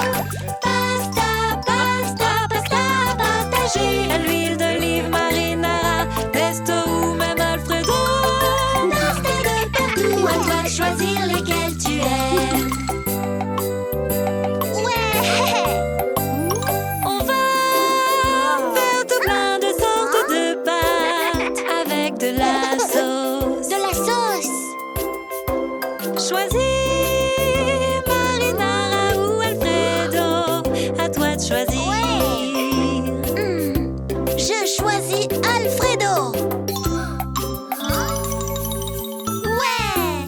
Pasta, pasta, pasta à partager. À l'huile d'olive, marinara, pesto ou même alfredo. Pasta de partout. À toi de choisir lesquels tu aimes. Ouais. On va faire tout plein de sortes de pâtes avec de la sauce. De la sauce. Choisis marinara ou alfredo. À toi de choisir. Je choisis Alfredo. Ouais.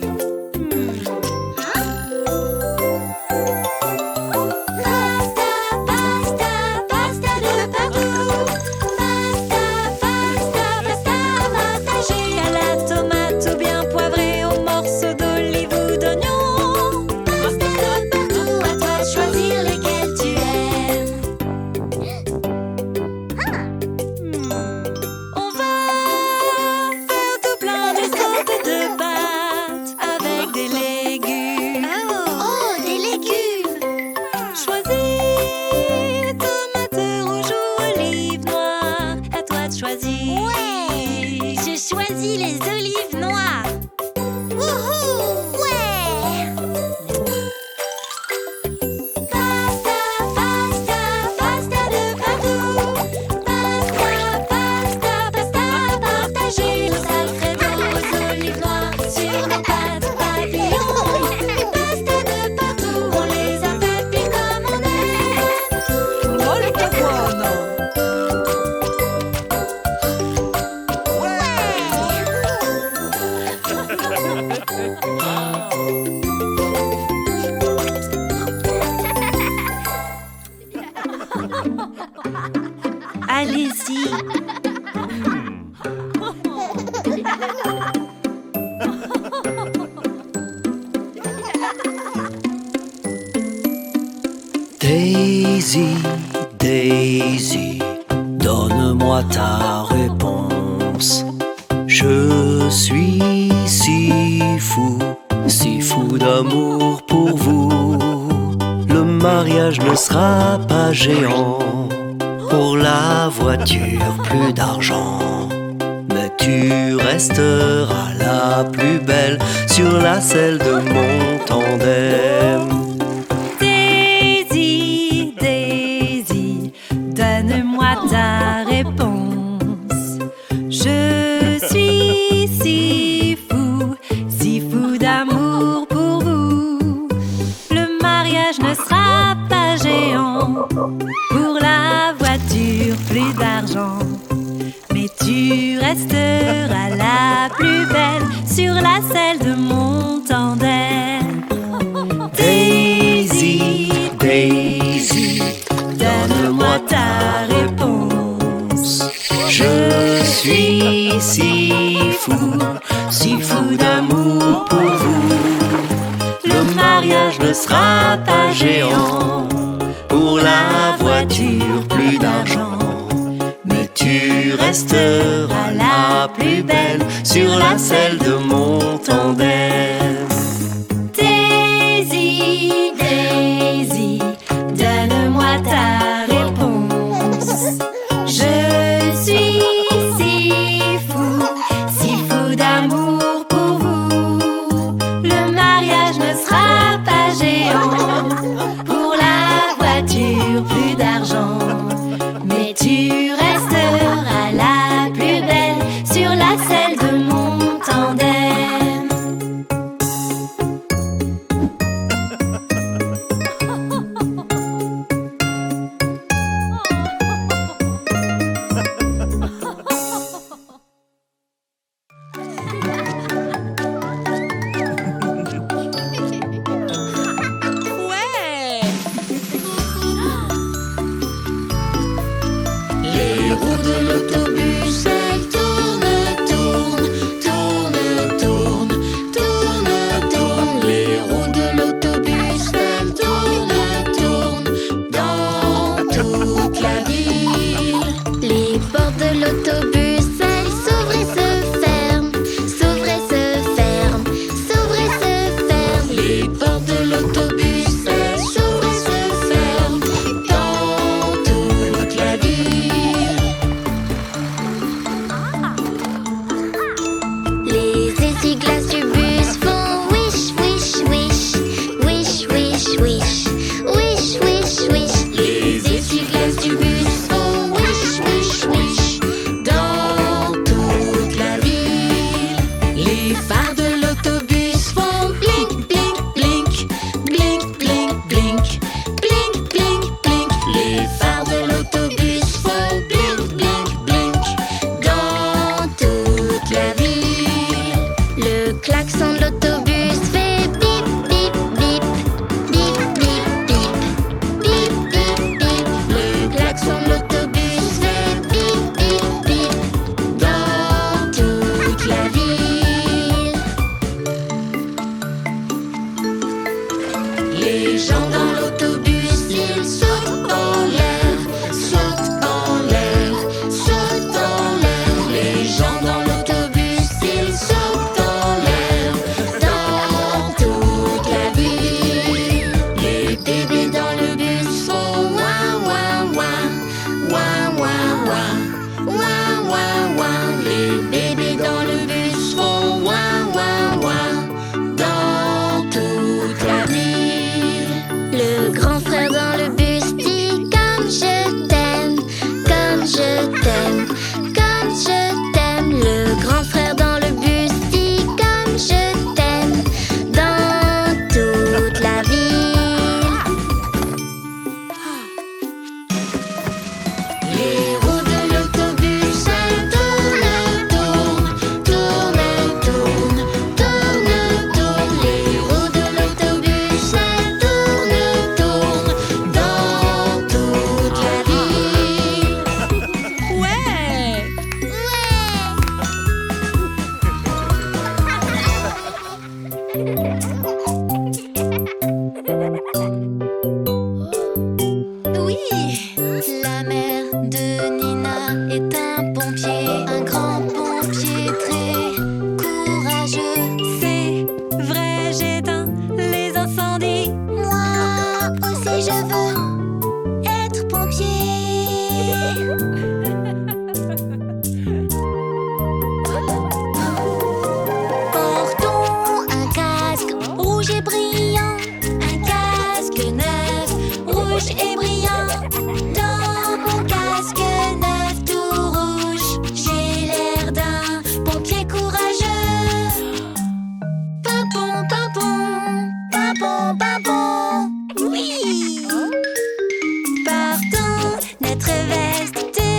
Pasta, pasta, pasta de partout. Pasta, pasta, pasta à partager. À la tomate ou bien poivrée, aux morceaux d'olive ou d'oignon. Pasta de partout, à toi de choisir lesquels tu aimes. On va faire tout plein de sortes de pâtes avec des légumes. Oh, des légumes. Choisis tomate rouge ou olive noire. À toi de choisir. Ouais. Je choisis les olives noires. Wouhou. Ouais. Pasta, pasta, pasta de partout. Pasta, pasta, pasta à partager. Aux alfredo, aux olives noires sur des pâtes papillons. Pasta de partout, on les a fait pile comme on aime. Molto buono. Allez-y. Daisy, Daisy, donne-moi ta réponse. Je suis si fou d'amour pour vous. Le mariage ne sera pas géant. Pour la voiture, plus d'argent. Mais tu resteras la plus belle sur la selle de mon tandem. Daisy, Daisy, donne-moi ta réponse. Je suis si fou d'amour pour vous. Le mariage ne sera pas géant. Pour la voiture, plus d'argent. Mais tu resteras la plus belle sur la selle de mon tandem. Daisy, Daisy, donne-moi ta réponse. Je suis si fou d'amour pour vous. Le mariage ne sera pas géant. Pour la voiture, voiture, plus d'argent. Mais tu resteras la plus belle sur la selle de mon tandem. Daisy, Daisy, donne-moi ta réponse. Je suis si fou d'amour pour vous. Le mariage ne sera pas géant. Pour la voiture, plus d'argent. Mais tu resteras la plus belle sur la selle de mon tandem. Les roues de l'autobus, elles tournent, tournent, tournent, tournent, tournent, tournent. Les roues de l'autobus, elles tournent, tournent dans toute la ville. Les portes de l'autobus, elles s'ouvrent et se ferment, s'ouvrent et se ferment, s'ouvrent et se ferment. Les portes de l'autobus, elles s'ouvrent et se ferment dans toute la ville. Les essuie-glaces du bus font wish, wish, wish, wish, wish, wish, wish, wish, wish. Les essuie-glaces du bus font wish, wish, wish dans toute la ville. Les phares de l'autobus font blink, blink, blink, blink, blink, blink, blink, blink, blink. Les phares de l'autobus font blink, blink, blink dans toute la ville. Le klaxon de l'autobus fait bip, bip, bip, bip, bip, bip, bip, bip, bip. Le klaxon de l'autobus fait bip, bip, bip dans toute la ville. Les gens dans l'autobus, ils sautent en l'air, sautent en l'air, sautent en l'air. Les gens dans l'autobus, ils sautent en l'air dans toute la ville. Les bébés dans le bus font ouin, ouin, ouin, ouin, ouin, ouin, ouin, ouin, ouin. Les bébés dans le bus font ouin, ouin, ouin dans toute la ville. Le grand frère dans le bus dit comme je t'aime, comme je t'aime, comme je t'aime. Le grand frère dans le bus dit comme je t'aime dans toute la ville. Les roues de l'autobus, elles tournent, tournent, tournent, tournent, tournent, tournent. Les roues de l'autobus, elles tournent, tournent dans toute la ville. Ouais! Oui, la mère de Nina est un pompier, un grand pompier très courageux. C'est vrai, j'éteins les incendies. Moi aussi je veux être pompier. Portons un casque rouge et brillant, un casque neuf, rouge et brillant. Dans mon casque neuf tout rouge, j'ai l'air d'un pompier courageux. Pimpon, pimpon, pimpon, pimpon. Oui. Portons notre veste de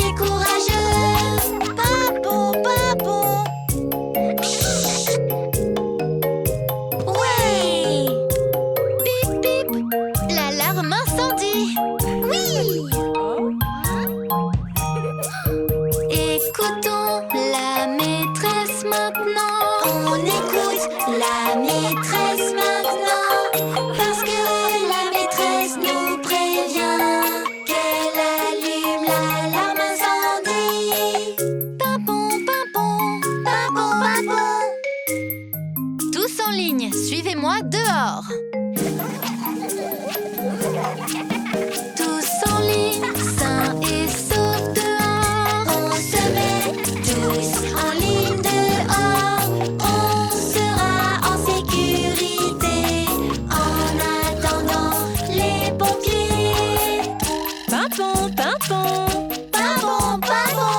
es courageux. Pimpon, pimpon. Ouais. Pip, pip. L'alarme incendie. Oui. Écoutons la maîtresse maintenant. On écoute la maîtresse maintenant. Parce que la maîtresse nous prévient qu'elle allume l'alarme incendie. Pimpon, pimpon, pimpon, pimpon. Tous en ligne, suivez-moi dehors. Tous en ligne, sains et saufs dehors. On se met tous en ligne dehors. On sera en sécurité en attendant les pompiers. Pimpon, pimpon. Pimpon, pimpon.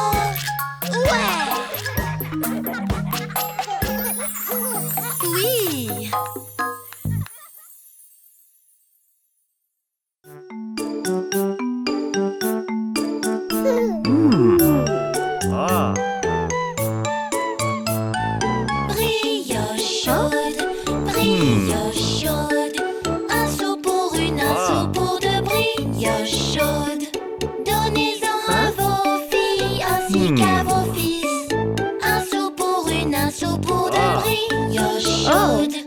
Ouais. Oui. Brioche chaude, brioche chaude. Un seau pour une, un seau pour deux brioches chaudes. Donnez-en à vos filles ainsi qu'à vos fils. Un seau pour une, un seau pour deux brioches chaudes.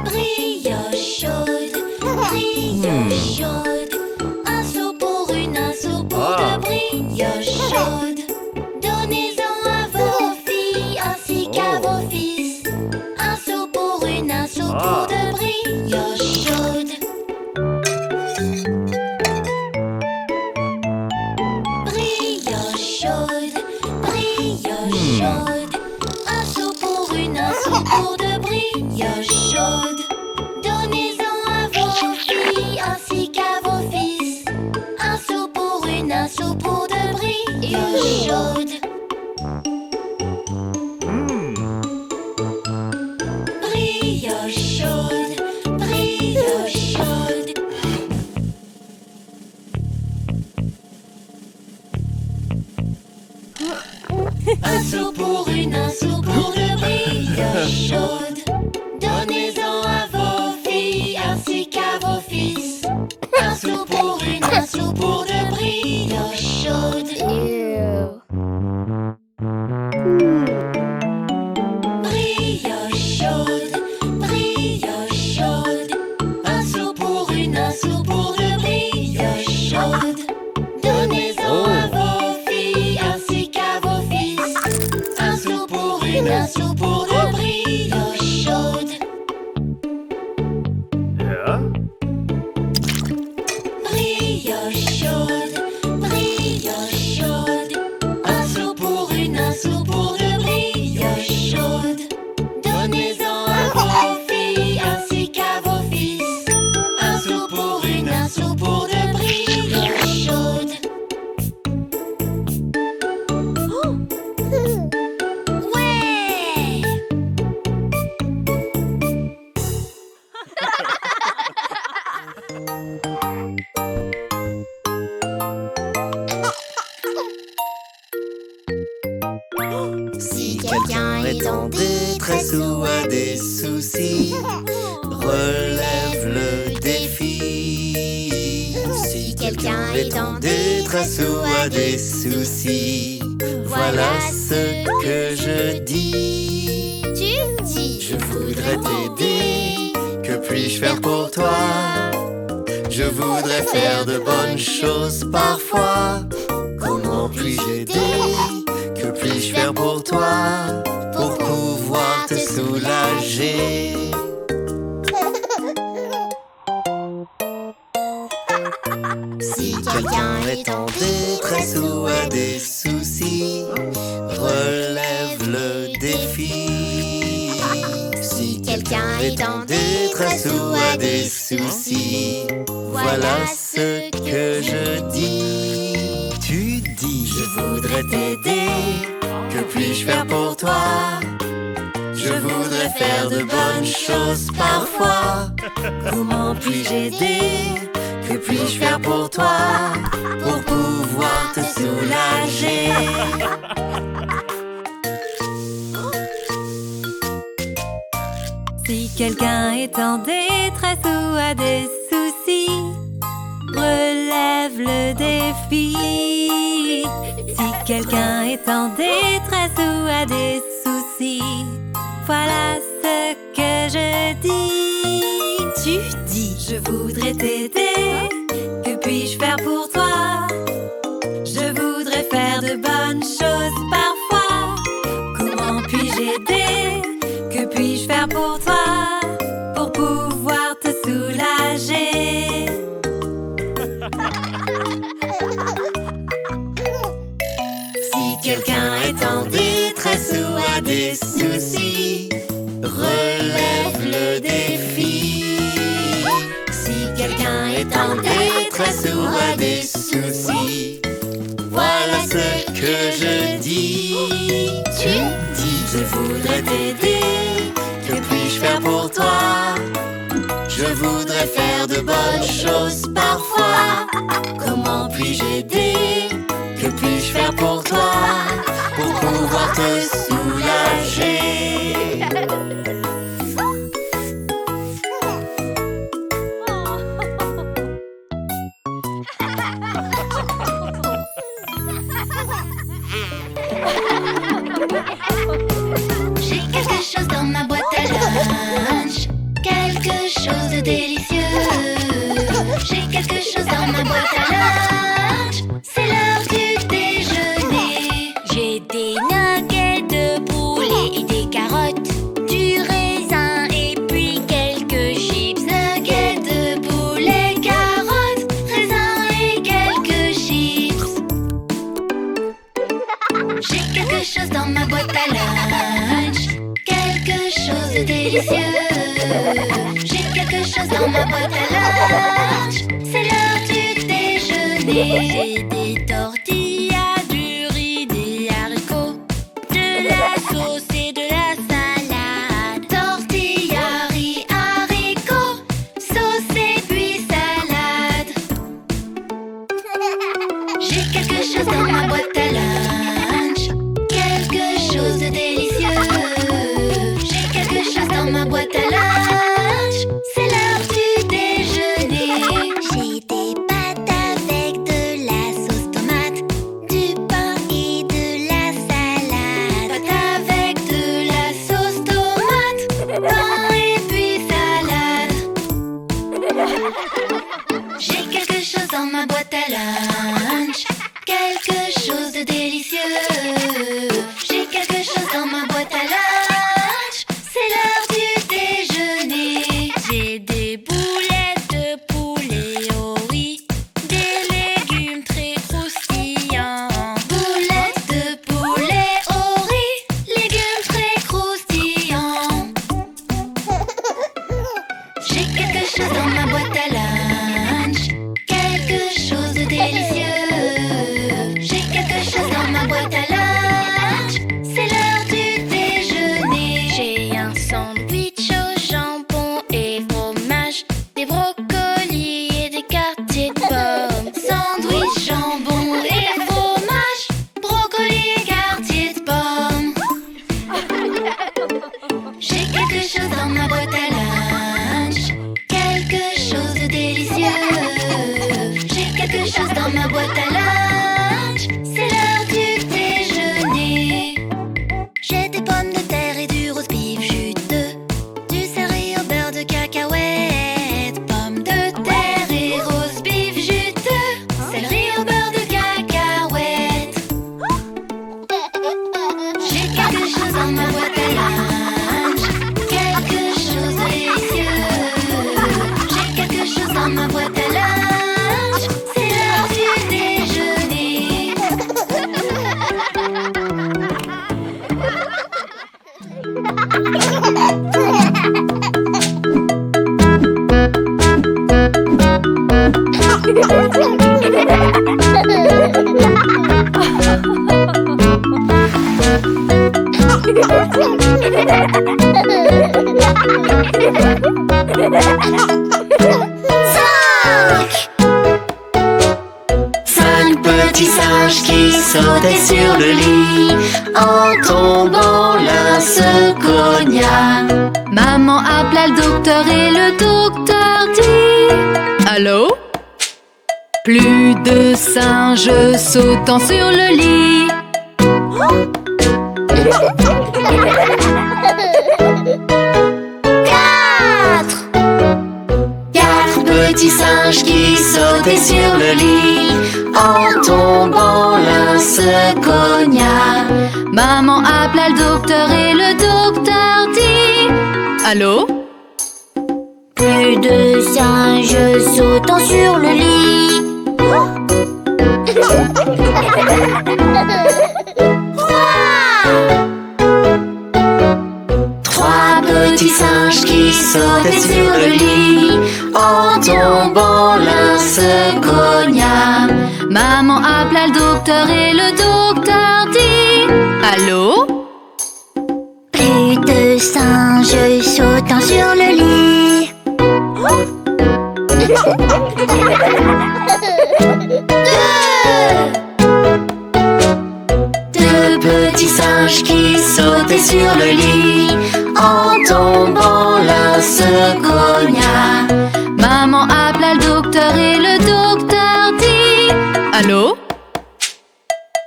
Brioche chaude, brioche chaude. Un seau pour une, un seau pour deux brioches chaudes. Donnez-en à vos filles ainsi qu'à vos fils. Un seau pour une, un seau pour deux brioches chaudes. Brioche chaude, brioche chaude. Un seau pour une, un seau pour deux brioches chaudes. Donnez-en à vos filles ainsi qu'à vos fils. Un seau pour une, un seau pour deux brioches chaudes. Brioche chaude, brioche chaude. Un seau pour une, un seau pour deux brioches chaudes. Donnez-en à vos filles ainsi qu'à vos fils. Un seau pour une, un seau pour deux brioches chaudes. Brioche chaude, brioche chaude. Un seau pour une, un seau pour deux brioches chaudes. Donnez-en à vos filles ainsi qu'à vos fils. Un seau pour une, un seau pour deux brioches chaudes. Brioche chaude, brioche chaude. Un seau pour une, un seau pour deux brioches chaudes. Donnez-en à vos filles ainsi qu'à vos fils. Un seau pour une, un seau pour deux brioches chaudes. Ouais. Si quelqu'un est en détresse ou a des soucis, relève le défi. Si quelqu'un est en détresse ou a des soucis, voilà ce que je dis. Tu dis. Je voudrais t'aider, que puis-je faire pour toi? Je voudrais faire de bonnes choses parfois. Comment puis-je aider? Que puis-je faire pour toi? Pour pouvoir te soulager. Si quelqu'un est en détresse ou a des soucis, relève le défi. Si quelqu'un est en détresse ou a des soucis, voilà ce que je dis. Tu dis, je voudrais t'aider, que puis-je faire pour toi? Je voudrais faire de bonnes choses parfois. Comment puis-je aider? Que puis-je faire pour toi, pour pouvoir te soulager? Si quelqu'un est en détresse ou a des soucis, relève le défi. Si quelqu'un est en détresse ou a des soucis, voilà ce que je dis. Tu dis: je voudrais t'aider. Que puis-je faire pour toi? Je voudrais faire de bonnes choses parfois. Comment puis-je aider? Que puis-je faire pour toi, pour pouvoir te soulager? Si quelqu'un est en détresse ou a des soucis, relève le défi. Si quelqu'un est en détresse ou a des soucis, voilà ce que je dis. Tu dis: je voudrais t'aider. Que puis-je faire pour toi? Je voudrais faire de bonnes choses parfois. Comment puis-je aider? Que puis-je faire pour toi, pour pouvoir te soulager? J'ai quelque chose dans ma boîte à lunch, quelque chose de délicieux. J'ai quelque chose dans ma boîte à lunch, c'est l'heure du déjeuner. J'ai des nuggets de poulet et des carottes, du raisin et puis quelques chips. Nuggets de poulet, carottes, raisin et quelques chips. J'ai quelque chose dans ma boîte à lunch, quelque chose de délicieux. J'ai quelque chose dans ma boîte à lunch, c'est l'heure du déjeuner. J'ai des tortillas, du riz, des haricots, de la sauce et de la salade. Tortillas, riz, haricots, sauce et puis salade. J'ai quelque chose dans ma boîte à lunch, quelque chose de délicieux. J'ai quelque chose dans ma boîte à lunch, c'est l'heure du déjeuner. J'ai des pâtes avec de la sauce tomate, du pain et de la salade. Pâtes avec de la sauce tomate, pain et puis salade. J'ai quelque chose dans ma boîte à lunch, quelque chose de délicieux. J'ai quelque chose dans ma boîte à lunch, c'est l'heure du déjeuner. J'ai des boulettes de poulet au riz, des légumes très croustillants. Boulettes de poulet au riz, légumes très croustillants. J'ai quelque chose dans ma boîte à lunch, quelque chose de délicieux. J'ai quelque chose dans ma boîte à lunch, c'est l'heure du déjeuner. J'ai un sandwich au jambon et fromage, des brocolis et des quartiers de pommes. Sandwich, jambon et fromage, brocolis et quartiers de pommes. J'ai quelque chose dans ma boîte à lunch, quelque chose de délicieux. J'ai quelque chose dans ma boîte à lunch, c'est l'heure du déjeuner. J'ai des pommes de terre et du roast beef juteux, du céleri au beurre de cacahuètes. Pommes de terre et roast beef juteux, céleri au beurre de cacahuètes. J'ai quelque chose dans ma boîte à lunch, quelque chose de délicieux. J'ai quelque chose dans ma boîte à lunch, c'est l'heure du déjeuner. Cinq. petit singe qui sautait sur le lit. En tombant, l'un se cogna. Maman appela le docteur et le docteur dit: Allô? Plus de singes sautant sur le lit. Quatre petits singes qui sautaient sur le lit. En tombant, l'un se cogna. Maman appela le docteur et le docteur dit: Allô? Plus de singes sautant sur le lit. Trois petits singes qui sautaient sur le lit. En tombant, l'un se cogna. Maman appela le docteur et le docteur dit: Allô? Plus de singes sautant sur le lit. Deux petits singes qui sautaient sur le lit. En tombant, l'un se cogna. Maman appela le docteur et le docteur dit: Allô?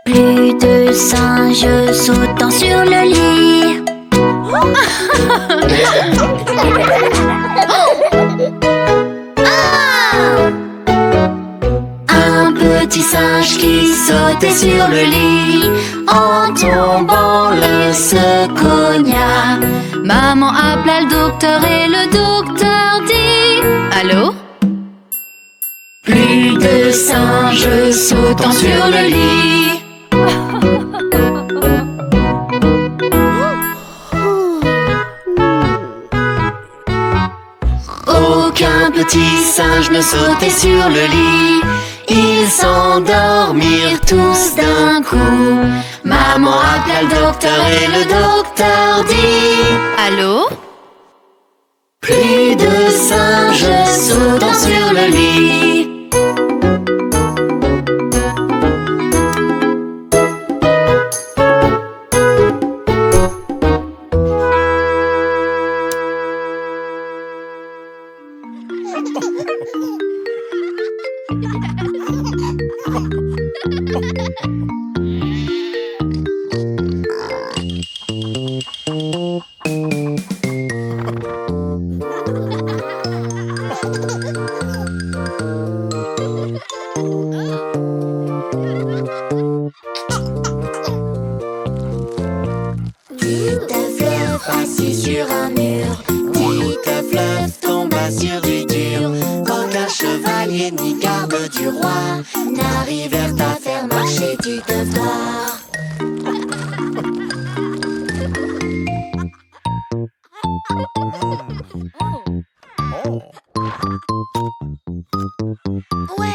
Plus de singes sautant sur le lit. Un petit singe qui sautait sur le lit. En tombant, l'un se cogna. Maman appela le docteur et le docteur dit: Allô? Plus de singes sautant sur le lit. Aucun petit singe ne sautait sur le lit. Ils s'endormirent tous d'un coup. Maman appela le docteur et le docteur dit: Allô? Plus de singes sautant sur le lit. Assis sur un mur, Tite fleuve tomba sur du dur. Aucun chevalier ni garde du roi n'arrivèrent à faire marcher du devoir. Ouais.